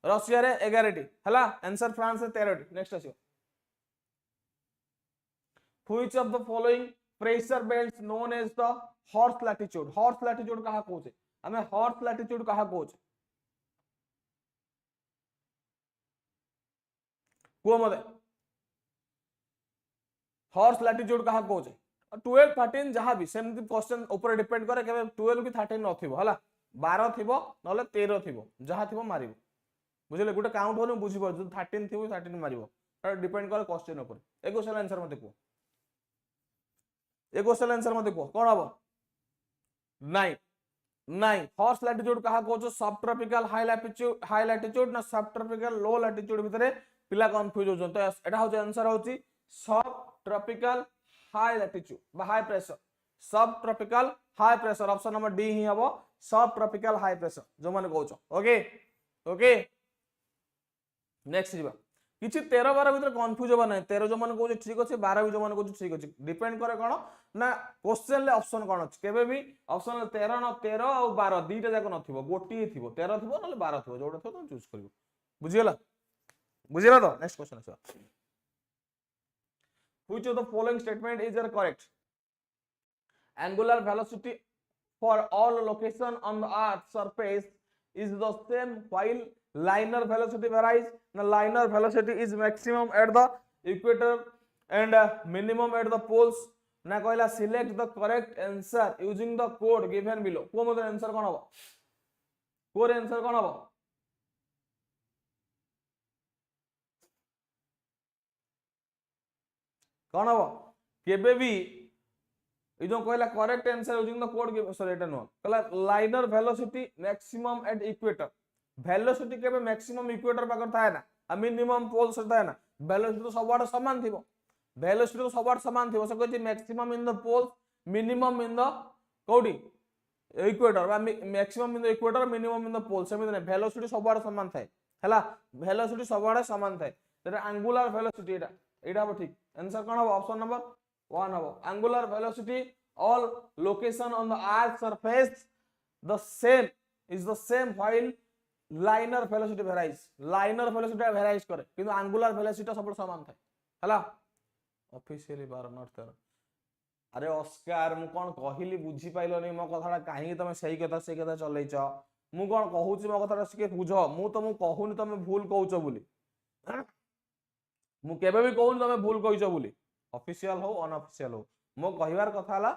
रशिया रे 11 टी हला आंसर फ्रांस रे 13 टी नेक्स्ट आसीओ which of the following pressure belts known as the horse latitude कहा कहउचे हमें हॉर्स लैटिट्यूड कहा कहउचे को मते हॉर्स लैटिट्यूड कहा कहउचे 12 13 जहां भी सेम क्वेश्चन ऊपर डिपेंड करे के 12 की 13 नथिबो हला 12 थिबो नले 13 थिबो जहां थिबो मारिबो बुझले गुटे काउंट होनु बुझी पर 13 थिबो 13 मारिबो डिपेंड करे क्वेश्चन ऊपर ए क्वेश्चन आंसर मते को ए क्वेश्चन आंसर मते को कोन हबो नहीं हॉर्स लैटिट्यूड कहा कहउचे सब ट्रॉपिकल हाई लैटिट्यूड ना सब ट्रॉपिकल लो लैटिट्यूड भितरे पिला कंफ्यूज होजन तो एटा हो आंसर होची सब ट्रॉपिकल हाई लैटिट्यूड बा हाई प्रेशर सब tropical high pressure option number D ही हबो सब ट्रॉपिकल हाई प्रेशर जो माने कहउछो ओके नेक्स्ट जीवा किछि 13 12 भीतर कंफ्यूज होबा नै 13 जो माने कहउछ ठीक अछि 12 भी जो माने कहउछ ठीक अछि डिपेंड करे कोन ना क्वेश्चन ले ऑप्शन कोन अछि केबे भी ऑप्शन 13 न 13 और 12 दीटा जाक नथिबो गोटी थिबो 13 थिबो नले 12 थिबो जोडा थिबो तुम चूज करिवो बुझिला तो नेक्स्ट क्वेश्चन आछा which of the following statement is correct angular velocity for all location on the earth surface is the same while liner velocity varies. The liner velocity is maximum at the equator and minimum at the poles. ना कहला select the correct answer using the code given below. को मतलब answer कोन हबो? Core answer कोन हबो? कोन हबो? केबे भी ये जो कहला correct answer using the code sorry Etah no कहला linear velocity maximum at equator velocity केबे मैक्सिमम इक्वेटर पाकर थाए ना आ मिनिमम पोल से थाए ना वेलोसिटी तो सबवाड समान थिबो वेलोसिटी तो सबवाड समान थिबो से कहछि maximum in the pole minimum in the कोडी इक्वेटर बा maximum in the equator minimum in the pole सेमिति नै वेलोसिटी सबवाड समान थाए हला वेलोसिटी सबवाड समान थाए तेरा एंगुलर वेलोसिटी एटा हो ठीक आंसर कोन हो ऑप्शन नंबर 1 हो angular velocity all location on the earth surface the same while liner velocity varies करे किंतु angular velocity सब समान थाए हला ऑफिशियली 12 नॉट 13 अरे ऑस्कार मु कोन कहिली बुझी पाइलो नै मो कथाटा काहे तमे सही कथा चलैछ मु कोन कहूची मो कथाटा सिके बुझो मु तो मु कहूनी तमे भूल कहउछ बोली मु केबे भी कहूनी तमे भूल कहइछ बोली ऑफिशियल हो अनऑफिशियल हो मो कहिवार कथा हला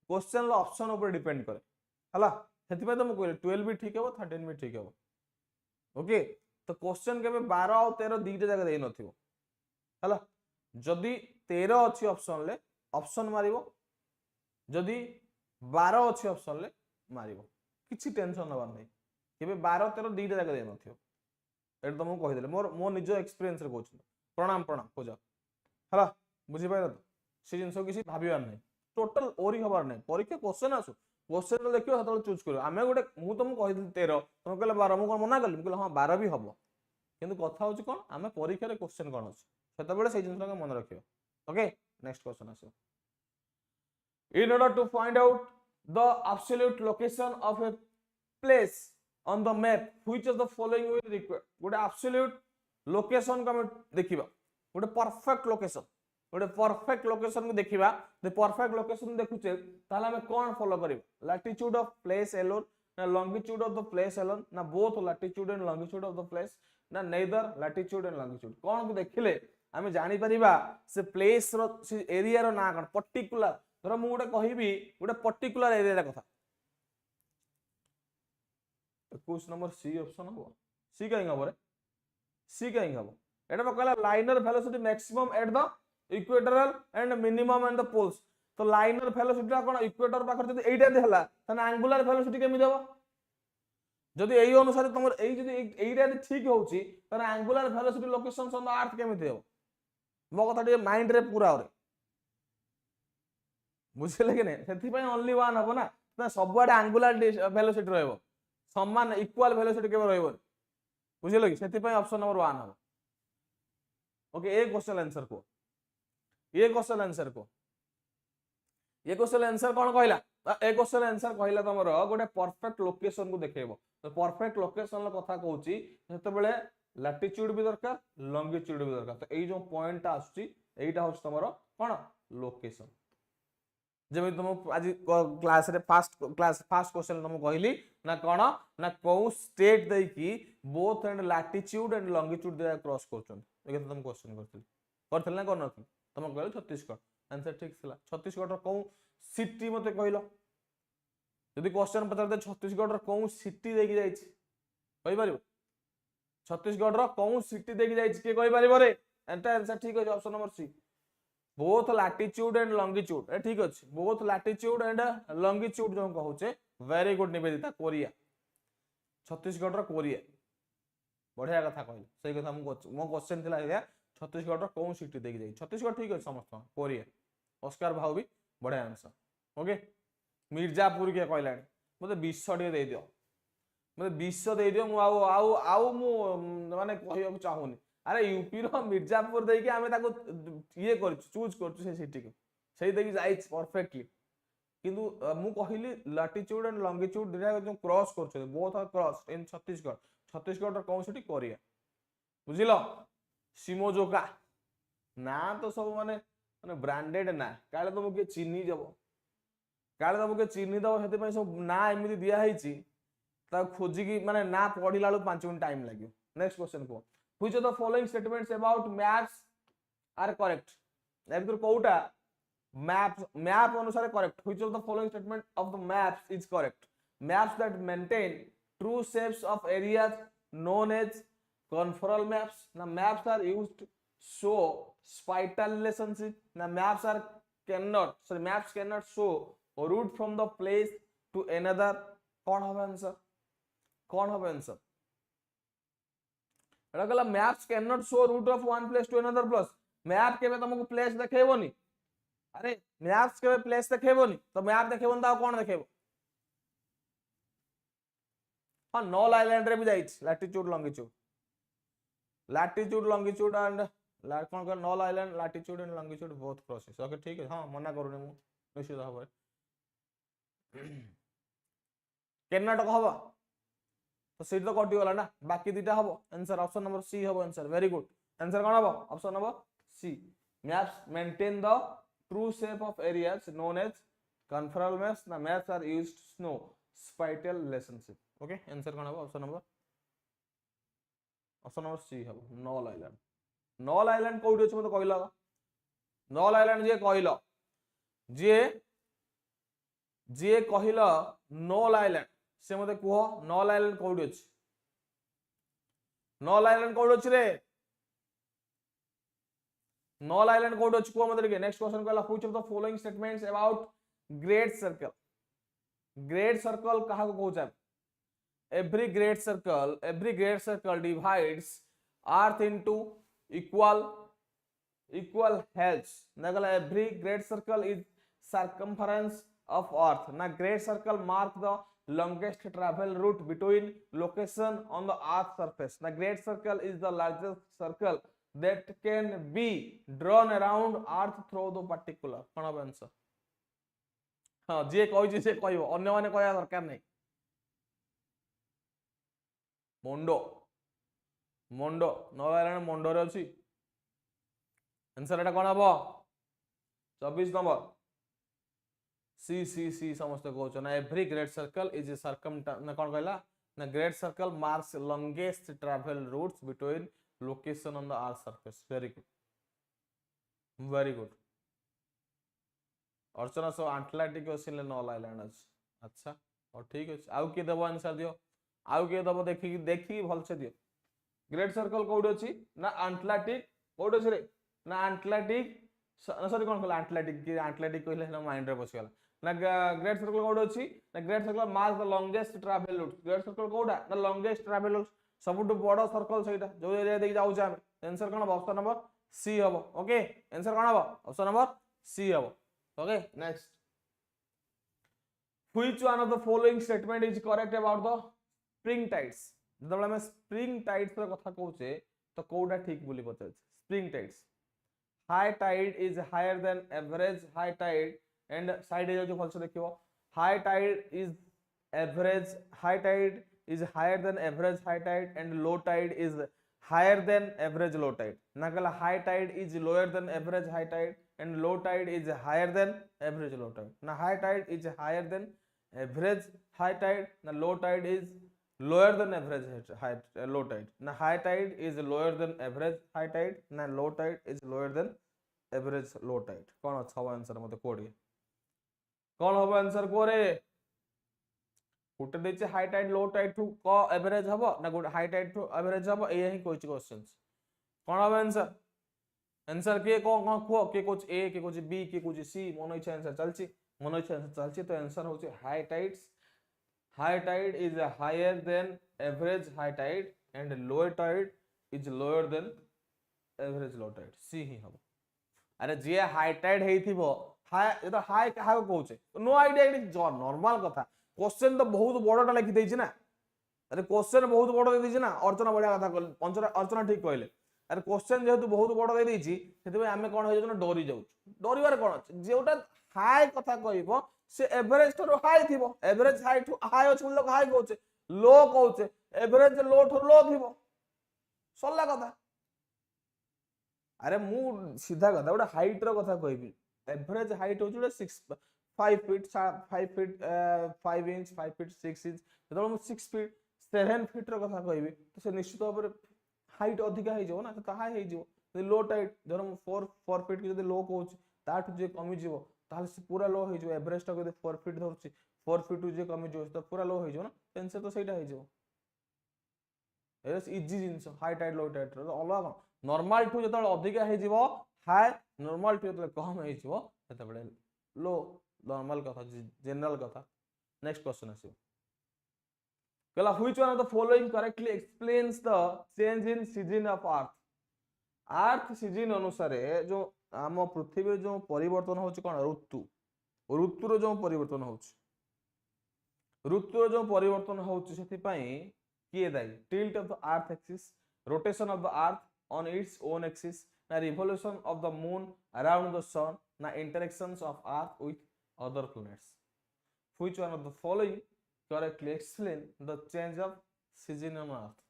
क्वेश्चन लो ऑप्शन ऊपर डिपेंड करे हला सेति पे तो मु कहले 12 भी ठीक हो 13 भी ठीक हो ओके तो क्वेश्चन केबे 12 और 13 दीटा जगह देई नथिबो हला जदी 13 अछि ऑप्शन ले ऑप्शन मारिबो जदी 12 अछि ऑप्शन ले मारिबो किछि टेंशन नबा नै केबे 12 13 दीटा जगह देई नथिबो एटा तो मु कहि देले मोर निज एक्सपीरियंस रे कहउछ प्रणाम हो जा हला बुझी पाइल तो से जिनस किसी भाबिबार नहीं टोटल ओरी हबार नहीं परीक्षा क्वेश्चन आसु क्वेश्चन देखियो हतल चूज करियो आमे गोटे मु तुम कहि 13 तुम कहले 12 मु कोन मना करली कहले हां 12 भी हबो किंतु कथा होची कोन आमे परीक्षा रे क्वेश्चन कोन अछि सेता बेले से जिनस के मन रखियो ओके नेक्स्ट क्वेश्चन आसो in order to find out the absolute location of a place on the map which of the following will require गोटे absolute location को हम देखिबा गोटे परफेक्ट लोकेशन को देखिबा द परफेक्ट लोकेशन देखुचे ताला हमें कोन फॉलो करिबा लैटिट्यूड ऑफ प्लेस एलोन ना longitude of the place alone ना both latitude and longitude of the place ना नेदर लैटिट्यूड एंड लॉन्गिट्यूड कोन को देखिले हमें जानि परिबा से प्लेस रो से एरिया रो ना कोन पर्टिकुलर धर मु गोटे कहिबी गोटे पर्टिकुलर एरिया रा कथा 21 नंबर सी ऑप्शन हो सी काई हबो रे सी काई हबो एटा कहला linear velocity maximum at the equatorial end minimum at the poles तो लाइनर वेलोसिटी कोन इक्वेटर पाखर जदी एटा देहला तने एंगुलर वेलोसिटी केमि देबो जदी एई अनुसार तमर एई जदी एटा ठीक होउची तने angular velocity locations on the earth केमि देबो मो कथा टे माइंड रे पूरा ओरे बुझले कि नै सेति पय ओनली वन हबो ना सब आडे एंगुलर वेलोसिटी रहबो समान इक्वल वेलोसिटी केबे रहबो बुझले कि सेति पय ऑप्शन नंबर 1 हबो ओके एक क्वेश्चन आंसर को ये क्वेश्चन आंसर कोन कहला ए क्वेश्चन आंसर कहला तमरो गोटे परफेक्ट लोकेशन को देखेबो तो परफेक्ट लोकेशन ला कथा कहूची सेते बेले लैटिट्यूड भी दरकार लॉन्गिट्यूड भी दरकार तो एई जो पॉइंट आछी एईटा होछ तमरो कोन लोकेशन जेमे तुम आज क्लास रे फर्स्ट क्वेश्चन तुम कहली ना कोन ना को स्टेट देई की both and latitude and longitude दे क्रॉस करछन एके तुम क्वेश्चन करथिल ना कोन नथि तुम कहल छत्तीसगढ़ आंसर ठीक थिला छत्तीसगढ़ रो को सिटी मते कहलो यदि क्वेश्चन पचार दे छत्तीसगढ़ रो को सिटी देकी जाई छी कहि परिबो छत्तीसगढ़ रो को सिटी देकी जाई छी के कहि परिबो रे एंटा आंसर ठीक है option number C both latitude and longitude ए ठीक अछि बोथ लैटिट्यूड एंड लॉन्गिट्यूड जो कहउचे वेरी गुड निवेदिता कोरिया छत्तीसगढ़ रो कोरिया बढ़िया कथा कहल सही कथा मो क्वेश्चन थिला या छत्तीसगढ़ रो कोन सिटी देख जाई छत्तीसगढ़ ठीक है समस्त कोरिया ऑस्कार भाव भी बढ़िया आंसर ओके मिर्जापुर के कहलानी मते 20 दे दियो मते 20 दे दियो मु आउ मु माने कहियो चाहूनी अरे यूपी रो मिर्जापुर देके हमें ताको ये कर चूज कर से सिटी को सही देकी जाई परफेक्टली किंतु मु कहिली लैटिट्यूड एंड लॉन्गिट्यूड दिरा जो क्रॉस करछे both are cross in Chhattisgarh रो कोन सिटी कोरिया बुझिलो सिमोजोका ना तो सब माने ब्रांडेड ना काले तुम के चिन्ही जब काले तमको चिन्ह दब से सब ना एमती दिखाई खोजिकी माने ना पढ़ला 5 मिनट टाइम लगे। नेक्स्ट क्वेश्चन को which of the following statements about maps are correct एबतर कोउटा मैप अनुसार correct which of the following statement of the maps is correct maps that maintain true shapes of areas known as conformal maps now maps are used to show spatial relationship now maps cannot show a route from the place to another कौन होगा answer एटा कहला maps can not show route of one place to another plus map केबे तुमको place देखेबोनी अरे maps केबे place देखेबोनी तो map देखेबोनी त कोन देखेबो हां नॉल आइलैंड रे भी जाइछ लैटिट्यूड लॉन्गिट्यूड एंड कोन कर knoll island latitude and longitude both process okay ठीक है हां मना करूनी मु निश्चित भाबे कर्नाटक हबो तो सीट तो कटि गला ना बाकी दुटा हबो आंसर ऑप्शन नंबर सी हबो आंसर वेरी गुड आंसर कोन हबो option number C maps maintain the true shape of areas known as conformal maps the maps are used to know spatial relationship okay answer कोन हबो option number C हबो knoll island कोउडी अछि मते कहला knoll island जे कहला knoll island से मते कहो नॉल आइलैंड कोउडी अछि रे नॉल आइलैंड कोउडी अछि को मते के नेक्स्ट क्वेश्चन कहला which of the following statements about great circle कहा को कहू every great circle divides earth into equal halves Nagla every great circle is circumference of earth na great circle mark the longest travel route between location on the earth surface na great circle is the largest circle that can be drawn around earth through the particular cone answer हां जे कहै से कहबो अन्य माने कहया दरकार नै Mondo knoll island Mondo रे अछि आंसर एटा कोन हबो 24 नंबर सी समस्त कहउछ ना every great circle is a ना कोन कहला ना great circle marks longest travel routes between location on the earth surface very good Archana so Atlantic Ocean नॉल आइलैंड अछि अच्छा और ठीक अछि आउ के देबो आंसर दियो आउ के दबो देखी भल से दियो ग्रेट सर्कल कोड अछि ना अटलांटिक कोड अछि रे ना अटलांटिक सॉरी कोन कहला अटलांटिक कहले ना माइंड रे बसि गला ना ग्रेट सर्कल कोड अछि ना great circle mark the longest travel route great circle कोडा ना लॉन्गेस्ट ट्रैवल रूट सबटु बड़ सर्कल सेटा जो एरिया देख जाउ हम आंसर कोन ऑप्शन नंबर सी हबो ओके आंसर कोन हबो ऑप्शन नंबर सी हबो okay next which one of the following statement is correct about the spring tides जब हम स्प्रिंग टाइड्स रे कथा कहूचे तो कोडा ठीक बोली पचाछ spring tides high tide is higher than average high tide and साइड ए जो फलसे देखियो high tide is average high tide is higher than average high tide and low tide is higher than average low tide ना कहला high tide is lower than average high tide and low tide is higher than average low tide ना high tide is higher than average high Tide ना low tide is lower than average low tide na high tide is lower than average high tide na low tide is lower than average low tide कोन अच्छा answer मते कोडी कोन होबो answer को रे गुटे देचे high tide low tide टू को एवरेज हबो ना गुटे हाई टाइड टू एवरेज हबो ए ही कोइच क्वेश्चंस कोन होबो आंसर के को के कोच ए के कोच बी के कोच सी मोनो इच्छा आंसर चलची तो आंसर होचे high tide is higher than average high tide and low tide is lower than average low tide सी ही हबो अरे जे हाई टाइड हेइथिबो हाई ए तो हाई कहा को कहूचे नो आईडिया इट जो नॉर्मल कथा क्वेश्चन तो बहुत बड़टा लिखि देछि ना अरे क्वेश्चन बहुत बड़ दे देछि ना अर्चना बढ़िया कथा कहले पंचरा अर्चना ठीक कहले अरे क्वेश्चन जेहेतु बहुत बड़ दे देछि सेते आमे कोन होय जनो डरी जाउ डरिवार कोन अछि जेउटा हाई कथा कहइबो से एवरेज तो हाई थिबो एवरेज हाई टू हाई अछि लोग हाई कहउचे लो कहउचे एवरेज लो टू लो थिबो सल्ला कथा अरे मु सीधा कथा ओटा हाइट रो कथा कहबी एवरेज हाइट होजुडे 6 5 feet 5 feet 5 inch 5 feet 6 inch जो 6 फीट 7 फीट रो कथा कहबी तो से निश्चित भाव हाइट अधिका हो ना तो हाई हो लो टाइट धर 4 फीट की लो कहूँ ताठू जे कमी जीवो ताहले से पूरा लो हो एवरेज टा 4 फीट धरछि 4 फीट जे कमी जीवो तो पूरा लो हो ना आंसर तो सेटा हो इजी जिनस हाई टाइड लो टाइड अलग नॉर्मल ठू जो अधिका हो हाई नॉर्मल ठू जो कम हो लो नॉर्मल कथा जनरल कथा नेक्स्ट क्वेश्चन आसी कहला which one of the following correctly explains the change in season of earth earth season अनुसार जो आम पृथ्वी जो परिवर्तन होची कोन ऋतु ऋतुर जो परिवर्तन होची ऋतुर जो परिवर्तन होची सेति पई किए दाई tilt of the earth axis rotation of the earth on its own axis ना revolution of the moon around the sun ना interactions of earth with other planets which one of the following correctly explain the change of season on earth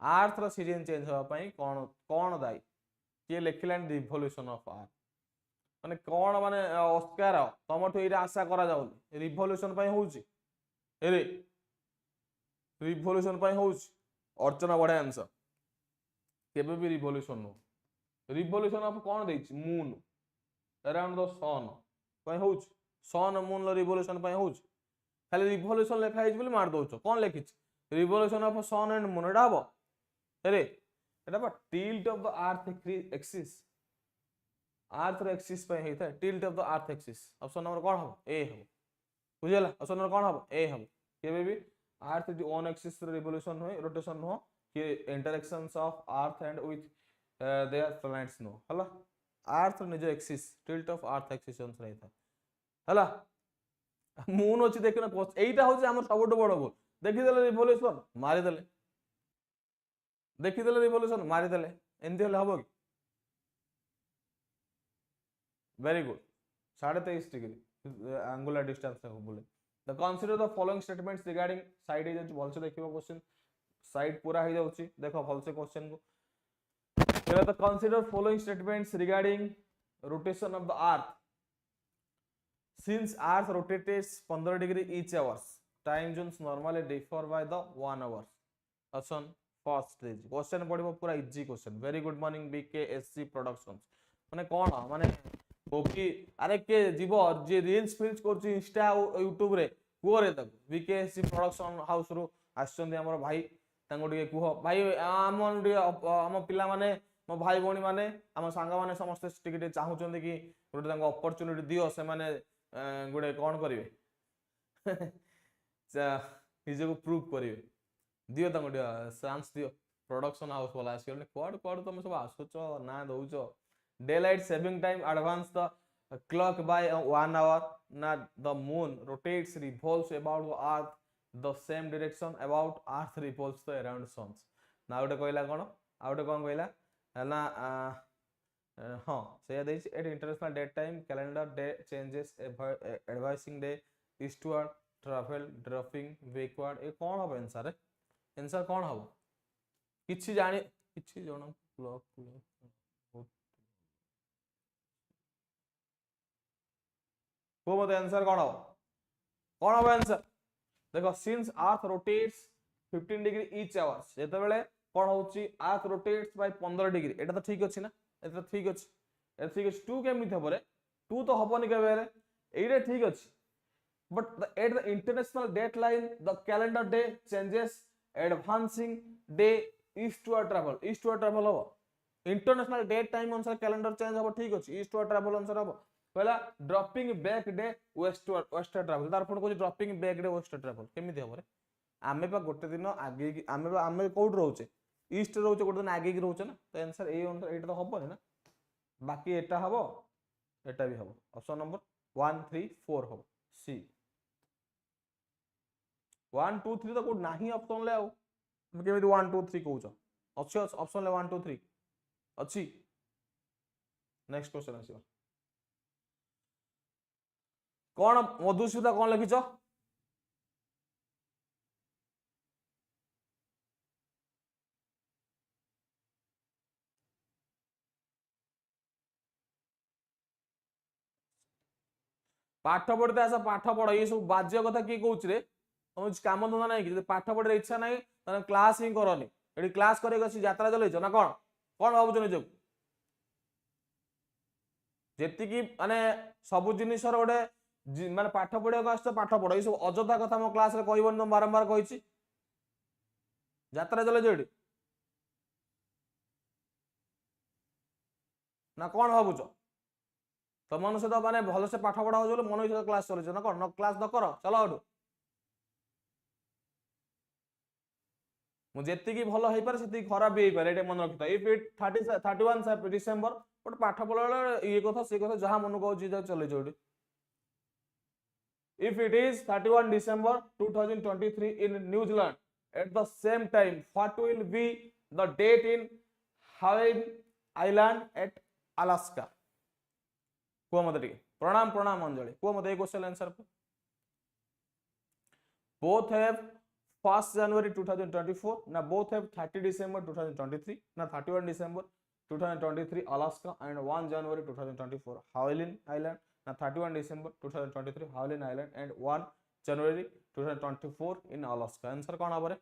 earth रो season change होवा पई कोन कोन दाई किए लिखिलान revolution of earth माने कोन माने Oscar तमठो era आशा करा जाउनी revolution पई होउची एरे रिवोल्यूशन पई होउची अर्चना बडे आंसर केबे भी रिवोल्यूशन नो रिवोल्यूशन ऑफ कोन देछि मून अराउंड द सन पई होउची सन मून लो रिवोल्यूशन पई होउची खाली रिवोल्यूशन लेखा हिज बोली मार दोछो कोन लेखिछ revolution of sun and moon एडा हबो अरे एटा बा tilt of the earth axis earth रो एक्सिस पे हेता tilt of the earth axis option number कोन हबो ए हबो बुझेला ऑप्शन नंबर कोन हबो ए हबो केबे भी अर्थ जो ओन एक्सिस रो रिवोल्यूशन होय रोटेशन हो कि interactions of earth and with their planets नो हला अर्थ निज axis tilt of earth axis अनुसार हेता हला मून अछि देखना एटा होछि हमर सबटो बड़ बोल देखि देले रिवोल्यूशन मारि देले देखिदेले रिवोल्यूशन मारिदेले एमती हले हबो कि very good 23.5 degree angular distance को बोले the consider the following statements regarding side हो जाउछ भलसे देखिबो क्वेश्चन साइड पूरा हो जाउछ देखो भलसे क्वेश्चन को पहले the consider following statements regarding rotation of the earth since earth rotates 15 degree each hours time zones normally differ by the 1 hour option first question पड़ो पूरा easy question very good morning BKSC productions माने कोन माने okay अरे के जीवो जे reels फिल्स करछि Insta YouTube रे कोरे तक बीकेएससी प्रोडक्शन हाउस रो आछन हमर भाई तांगो टिके कुह भाई आम पिला माने मो भाई भौणी माने आम सांग माने समस्त टिके टिके चाहउछन कि गोटे तांगो अपॉर्चुनिटी दियो से माने गोटे कोन करिवे निजे को प्रूव करिवे दियो तांगो चांस दियो प्रोडक्शन हाउस वाला आसी कोड कोड तुम सब आसुच ना दउचो daylight saving time advance the clock by 1 hour ना the moon rotates revolves about the earth the same direction about earth revolves the around sun ना गोटे कहला कोन आ गोटे कोन कहला ना हां से देछि at international date time calendar day changes advising day eastward travel dropping backward ए कोन हो आंसर आंसर कौन हम किछि जाने किछि जण क्लॉक को मत आंसर कौन हम आंसर देखो since earth rotates 15 degree each hours जेते बेले कोन होची अर्थ रोटेट्स बाय 15 डिग्री एटा तो ठीक अछि ना एटा ठीक अछि एटा ठीक अछि 2 केमिति हबरे 2 तो हबनी के बेले एटा ठीक अछि but at the international dateline the calendar day changes advancing day eastward travel हो इंटरनेशनल डेट टाइम अनुसार कैलेंडर चेंज हो ठीक अछि ईस्टवर्ड ट्रैवल अनुसार हो पहला dropping back day westward travel तार फोन को dropping back day westward travel केमिति हो रे आमे पा गोटे दिन आगे आमे कोड रहउचे ईस्ट रहउचे गोटे दिन आगे की रहउचे ना तो आंसर ए अनुसार एटा तो हबो ना बाकी एटा हबो एटा भी हबो ऑप्शन नंबर 1 3 4 हबो सी 1 2 3 तो कोड नाही ऑप्शन ले आउ केमिति 1 2 3 कहउछ अछि ऑप्शन ले 1 2 3 अछि नेक्स्ट क्वेश्चन आसी कोन मधुसूदन कोन लिखिछ पाठ पढ़ते आस पाठ पढ़ ये सब बाज्य कथा किए कौच रे तुम काम धंदा नहीं कि पाठ पढ़े इच्छा नहीं तो क्लास ही करनी ये क्लास करके यात्रा चलैच ना कौन कौन भावुच निज जी माने सब जिन गोटे माने पाठ पढ़ा आस पाठ पढ़ ये सब अଯଥା कथा मो क्लास रे कहबन तुम बारंबार कही यात्रा चलैच ये ना कौन भावुच तो मन सहित माने भल से पाठ पढ़ा हो मन सहित क्लास चलुच ना कौन क्लास न कर चलो एठू मुझे भल हो पारे से खराब भी हो पारे मन रखी इफ इट 31 डिसेंबर गोटे पाठ पढ़ा ये कथा से कथा जहां मन को चले जोड़ी if it is 31 December 2023 in New Zealand at the same time what will be the date in Hawaii Island at Alaska को मत टिके प्रणाम प्रणाम अंजलि को मत एक question answer both have 1st January 2024 na both have 30 December 2023 na 31 December 2023 Alaska and 1 January 2024 Hawaii Island na 31 December 2023 Hawaii Island and 1 January 2024 in Alaska answer कौन हबरे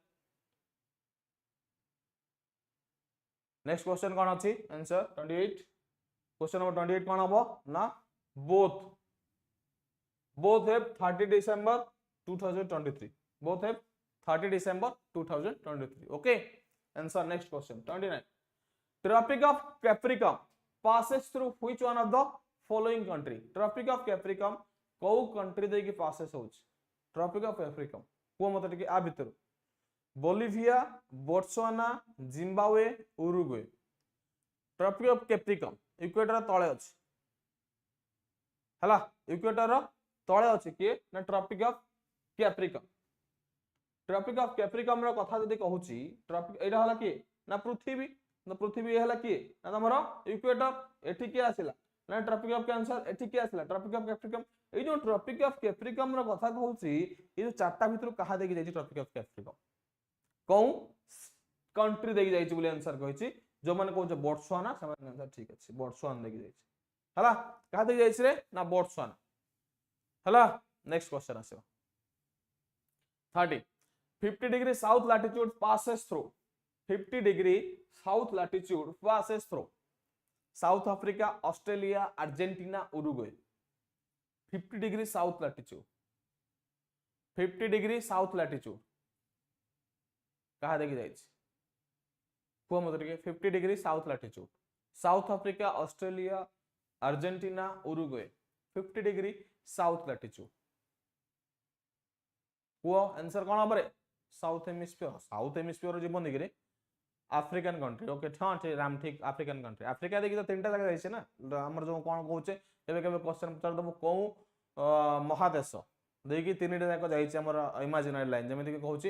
next question कौन अछि आंसर 28 क्वेश्चन नंबर 28 कौन हबो ना both have 30 December 2023 both have 30 December 2023 okay answer next question 29 Tropic of Capricorn passes through which one of the following country Tropic of Capricorn को country दे के passes होच Tropic of Capricorn को मत टिके आ भितर Bolivia Botswana Zimbabwe Uruguay Tropic of Capricorn equator तळे अछि हला इक्वेटर तळे अछि के ना Tropic of Capricorn Tropic of Capricorn रो कथा जदी कहूची ट्रॉपिक एटा हला के ना पृथ्वी ना पृथ्वी हला के ना हमरो इक्वेटर एठी के आसिला ना ट्रॉपिक ऑफ कैंसर एठी के आसिला ट्रॉपिक ऑफ कैप्रिकम ए जो ट्रॉपिक ऑफ कैप्रिकम रो कथा कहूची ए जो चारटा भितर कहा देकी जाई ट्रॉपिक ऑफ कैप्रिकम कौ कंट्री देकी जाई बोली आंसर कहिची जो माने कहू बोत्सवाना समान आंसर ठीक अछि बोत्सवाना देकी जाई हला कहा देकी जाई रे ना बोत्सवाना हला नेक्स्ट क्वेश्चन आसे 30 50 degree south latitude passes through 50 degree south latitude passes through South Africa, Australia, Argentina, Uruguay 50 degree south latitude 50 degree south latitude कहा देखी जाई को मत के 50 degree south latitude South Africa, Australia, Argentina, Uruguay 50 degree south latitude को answer कोन हमरे south hemisphere जीवन देखिरे African country okay हाँ ठीक राम ठीक अफ्रीकन कंट्री अफ्रीका देखि तो तीनटा जगह जाइछे ना हमर जो कोन कहूचे केबे केबे क्वेश्चन पचार दबो को महादेश देखि तीनटा जाक जाइछे हमर इमेजिनरी लाइन जेमे कि कहूची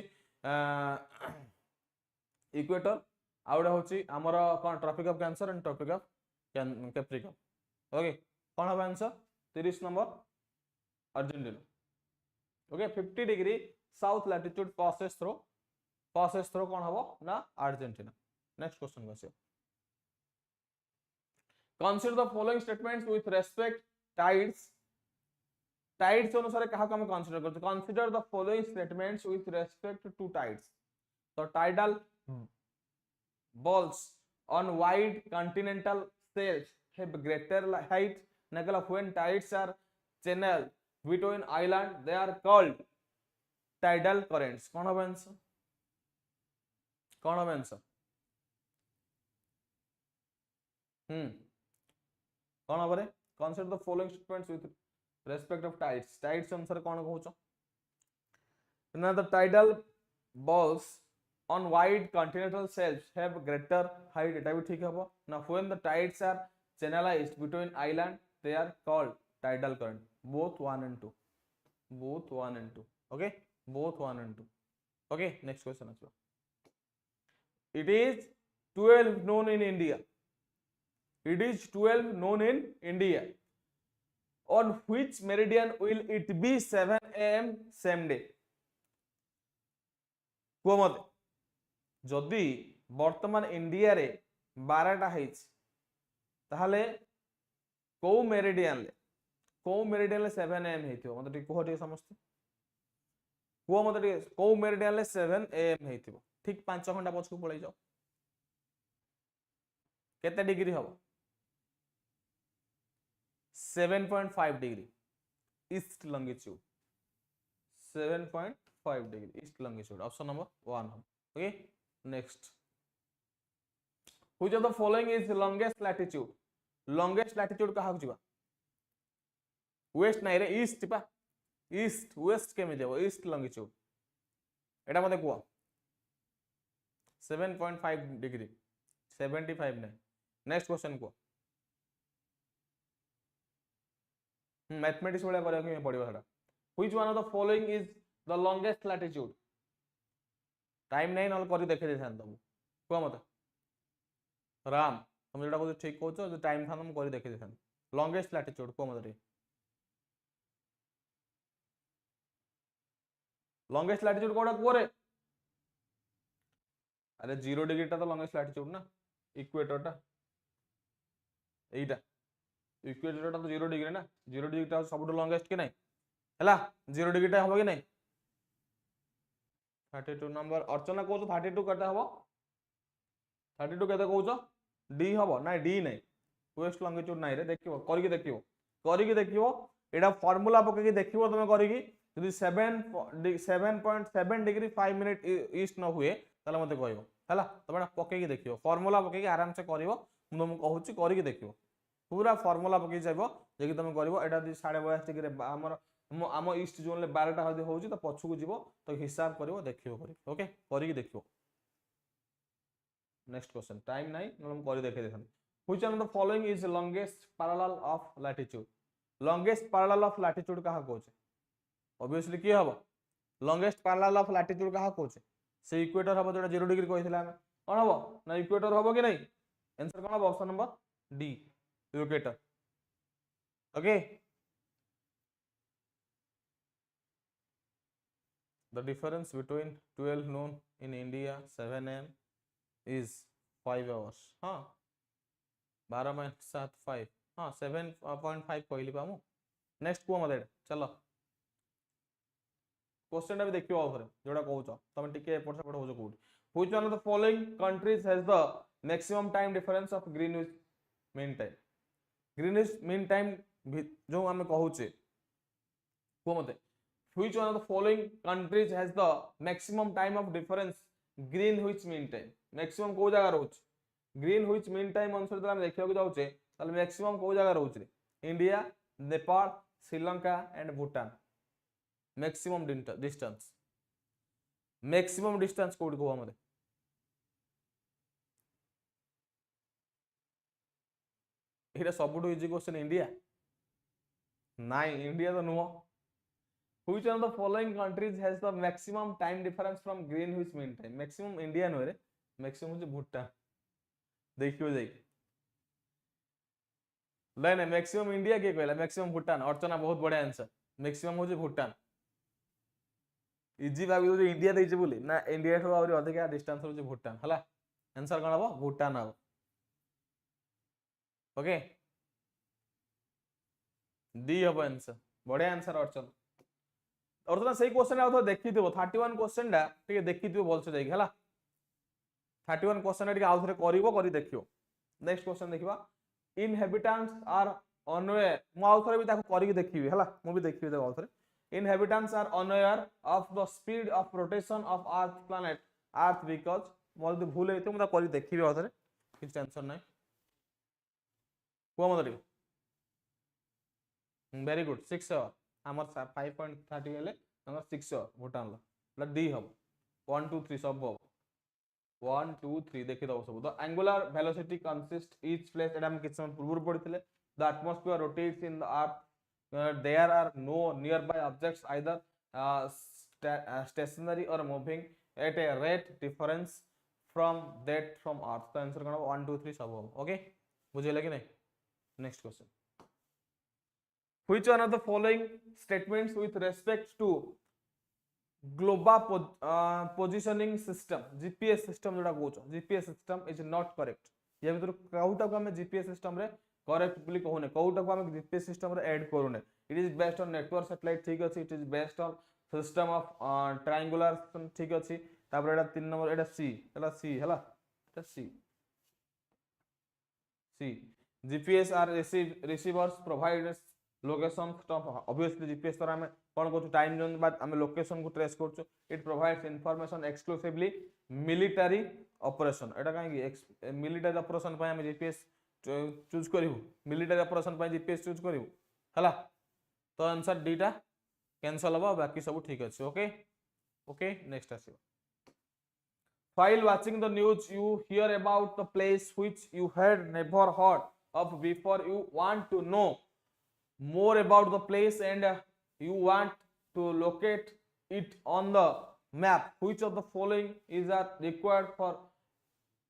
इक्वेटर आउडा होची हमर कोन tropic of cancer and tropic of capricorn okay कोन हो answer 30 number Argentina okay 50 degree south latitude passes through कौन हबो ना Argentina next question question consider the following statements with respect tides अनुसार कहा हम कंसीडर करते consider the following statements with respect to tides तो tidal balls on wide continental shelves have greater height nakala when tides are channeled between island they are called tidal currents कौन हो answer कौन हो रे consider the following statements with respect of tides अनुसार कौन कहूछ ना the tidal balls on wide continental shelves have greater height eta भी ठीक हबो ना when the tides are channelized between island they are called tidal current both 1 and 2 okay both 1 and 2 okay next question aswa it is 12 known in India on which meridian will it be 7 am same day को मत जदि वर्तमान India रे 12टा हेच ताहले को meridian ले को meridian 7 am हेथिबो मते टिक कोहटी समस्त को मते टिक को मेरिडियन 7 am हेथिबो ठीक 5 घंटा पछकु पळै जाओ केते डिग्री हबो 7.5 degree east longitude 7.5 degree east longitude option number 1 okay next which of the following is longest latitude कहा जिबा वेस्ट नाही रे ईस्ट पा ईस्ट वेस्ट केमे देबो ईस्ट लॉन्गिट्यूड एटा मते कुआ 7.5 डिग्री 75 नहीं नेक्स्ट क्वेश्चन को मैथमेटिक्स वाला करिया के पड़िबो हडा which one of the following is the longest latitude time नहीं नल करी देखे देथान तुम को मत राम तुम जेटा को ठीक कहछ जो टाइम था तुम करी देखे देथान लॉन्गेस्ट लैटिट्यूड को मत रे लॉन्गेस्ट लैटिट्यूड कोडा कोरे अरे 0 डिग्री टा तो लॉन्गेस्ट लैटिट्यूड ना इक्वेटर टा एटा इक्वेटर टा तो 0 डिग्री ना 0 डिग्री टा सबटो लॉन्गेस्ट के नहीं हला 0 डिग्री टा हो कि नहीं 32 नंबर अर्चना को 32 करता हबो 32 केते कहउछ डी हबो ना डी नहीं वेस्ट लॉन्गिट्यूड नहीं रे देखियो करिके देखियो एटा फार्मूला पके देखियो तमे करिकी यदि 7.7 डिग्री 5 मिनिट ईस्ट न हुए ताले मते कहइबो हला तमे पके देखियो फार्मूला पके आराम से करिवो मु तुमको कहउची करिके देखियो पूरा फार्मूला पके जाइबो जे कि तमे करिवो एटा 22.5 डिग्री हमर आम ईस्ट जोन ले 12 टा हदी होउची तो पछकु जीवो तो हिसाब करिवो देखियो ओके करिके देखियो नेक्स्ट क्वेश्चन टाइम नाही हम करि देखे देखन which one of the following is longest parallel of latitude longest parallel of latitude कहा कहउची ऑब्वियसली की हबो लॉन्गेस्ट पैरेलल ऑफ लैटिट्यूड कहा कहउची से इक्वेटर हबो जोटा 0 डिग्री कहितला हम कोन हबो ना इक्वेटर हबो कि नहीं आंसर कोन हबो option number D equator okay the difference between 12 noon in India 7 am is 5 hours हाँ 12.75 हाँ 7.5 कहली पामु नेक्स्ट को मते चलो क्वेश्चन भी देखियो आउथरे जोडा कहउछ तमे टिके एपट सेपट होजो code which one of the following countries has the maximum time difference of Greenwich mean time जो हमें कहउचे को मते which one of the following countries has the maximum time of difference greenwich mean time maximum को जगह रहउछ greenwich mean time अनुसार जब हम देखियो कि जाउचे ताले maximum को जगह रहउछ रे India Nepal Sri Lanka and Bhutan maximum distance code को हमरे एटा सबटु इजी क्वेश्चन इंडिया नाही इंडिया तो नुहो Which one of the following countries has the maximum time difference from Greenwich Mean Time? Maximum India no रे, maximum है भूटान. देखियो जाई. नहीं maximum India के कहला, maximum भूटान. अर्चना बहुत बड़ा आंसर. Maximum हो जे भूटान. इजी भाबी जो इंडिया देइचे बोली ना इंडिया ठो आउरी अधिक डिस्टेंस हो जे भूटान हला. आंसर कोन हबो भूटान हबो. ओके. डी हबो आंसर. बड़ा आंसर अर्चना. और तो सही क्वेश्चन आ तो देखि दिबो 31 क्वेश्चन डा ठीक है देखि दिबो बोल से जाई हला 31 क्वेश्चन टिके आउ थरे करिवो करि देखियो नेक्स्ट क्वेश्चन देखिबा इनहेबिटेंट्स आर अनअवेयर मु आउ थरे भी ताको करि देखिबी हला मु भी देखिबी देखो आउ थरे inhabitants are unaware of the speed of rotation of earth planet earth because मोर तो भूल हेते मु ता करि देखिबी आउ थरे किछ टेंशन नै को मदरी वेरी गुड 6 आवर हमर 5.30 हेले नंबर 6 भूटान ला डी हम 1 2 3 सब 1 2 3 देखि दो सब the angular velocity consist each place एडम किछ समय पूर्व पढ़िथिले the atmosphere rotates in the earth there are no nearby objects either stationary और moving at a rate difference from that from earth तो आंसर कोन 1 2 3 सब ओके बुझेला कि नहीं next question Which one of the following statements with respect to global positioning system GPS system जोड़ा कहउछ GPS system is not correct ये भीतर कौटा को हम जीपीएस सिस्टम रे करेक्टली कहूने कौटा को हम जीपीएस सिस्टम रे ऐड करूने it is based on network satellite ठीक अछि it is based on system of triangular ठीक अछि तापर एटा 3 नंबर एटा सी हला सी हला एटा सी GPS are receivers provides location stuff obviously GPS द्वारा हमें कौन को टाइम जोन बाद हमें लोकेशन को ट्रेस करछु it provides information exclusively military operation एटा काहे मिलिटरी ऑपरेशन पे हम GPS चूज करिवु मिलिटरी ऑपरेशन पे GPS चूज करिवु हला तो आंसर डीटा कैंसिल हबा बाकी सब ठीक अछि ओके ओके नेक्स्ट आसी While watching the news, you hear about the place which you had never heard of before. You want to know more about the place and you want to locate it on the map. Which of the following is required for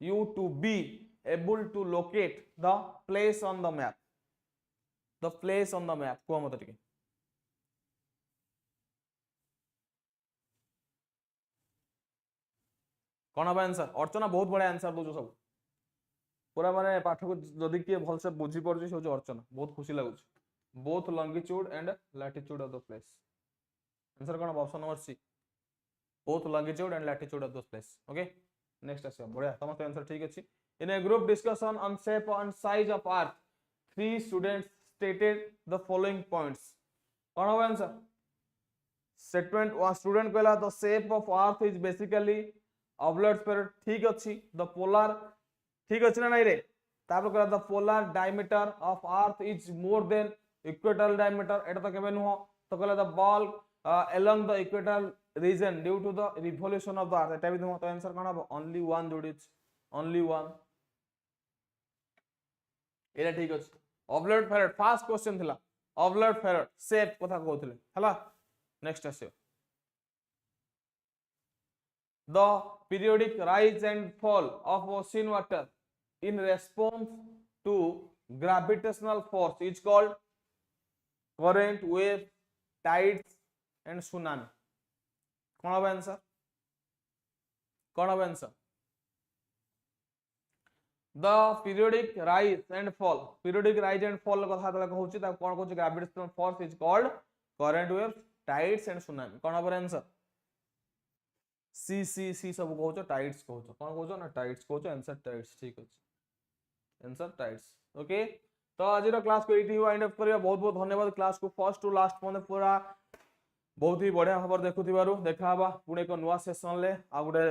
you to be able to locate the place on the map? The place on the map. कुआ मत टिके कौन हम answer अर्चना बहुत बड़ा answer दो सब पूरा माने पाठ को जदि किए भल से बुझी पड़छ से अर्चना बहुत खुशी लागुछ both longitude and latitude of the place answer कौन option number C both longitude and latitude of the place okay next आसी बढ़िया समस्त आंसर ठीक अछि in a group discussion on shape and size of earth 3 students stated the following points कौन हो answer statement one student कहला the shape of earth is basically oblate sphere ठीक अछि द पोलर ठीक अछि ना नहीं रे तापर कहला the polar diameter of earth is more than equatorial diameter एटा तो केबे नुहो तो कहला the ball along the equatorial region due to the revolution of the earth एटा भी नुहो तो आंसर कोन हो ओनली वन जोडिच ओनली वन एटा ठीक अछि ऑब्लेट स्फीयर फर्स्ट क्वेश्चन थिला ऑब्लेट स्फीयर शेप कथा कहउथिले हला नेक्स्ट आसी the periodic rise and fall of ocean water in response to gravitational force is called current, wave, tides and tsunami. कौन होगा आंसर कौन होगा answer the periodic rise and fall कथा तला कहउची ता कोन कहउची gravitational force is called current, wave, tides and tsunami कौन होगा answer C सी सी सब कहउछ टाइड्स कहउछ कोन कहउछ ना टाइड्स कहउछ आंसर टाइड्स ठीक अछि आंसर टाइड्स ओके तो आज रो क्लास को एठी वाइंड अप करिया बहुत बहुत धन्यवाद क्लास को फर्स्ट टू लास्ट पने पूरा बहुत ही बढ़िया खबर देखुथिबारु देखाबा पुणे को नुवा सेशन ले आ गुडे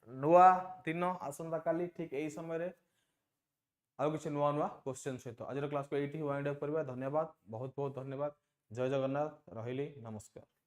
नुवा दिन आसंता काली ठीक एई समय रे आ किछ नुवा नुवा क्वेश्चन सहित आज रो क्लास को एठी वाइंड अप करिया धन्यवाद बहुत बहुत धन्यवाद जय जगन्नाथ रहिली नमस्कार।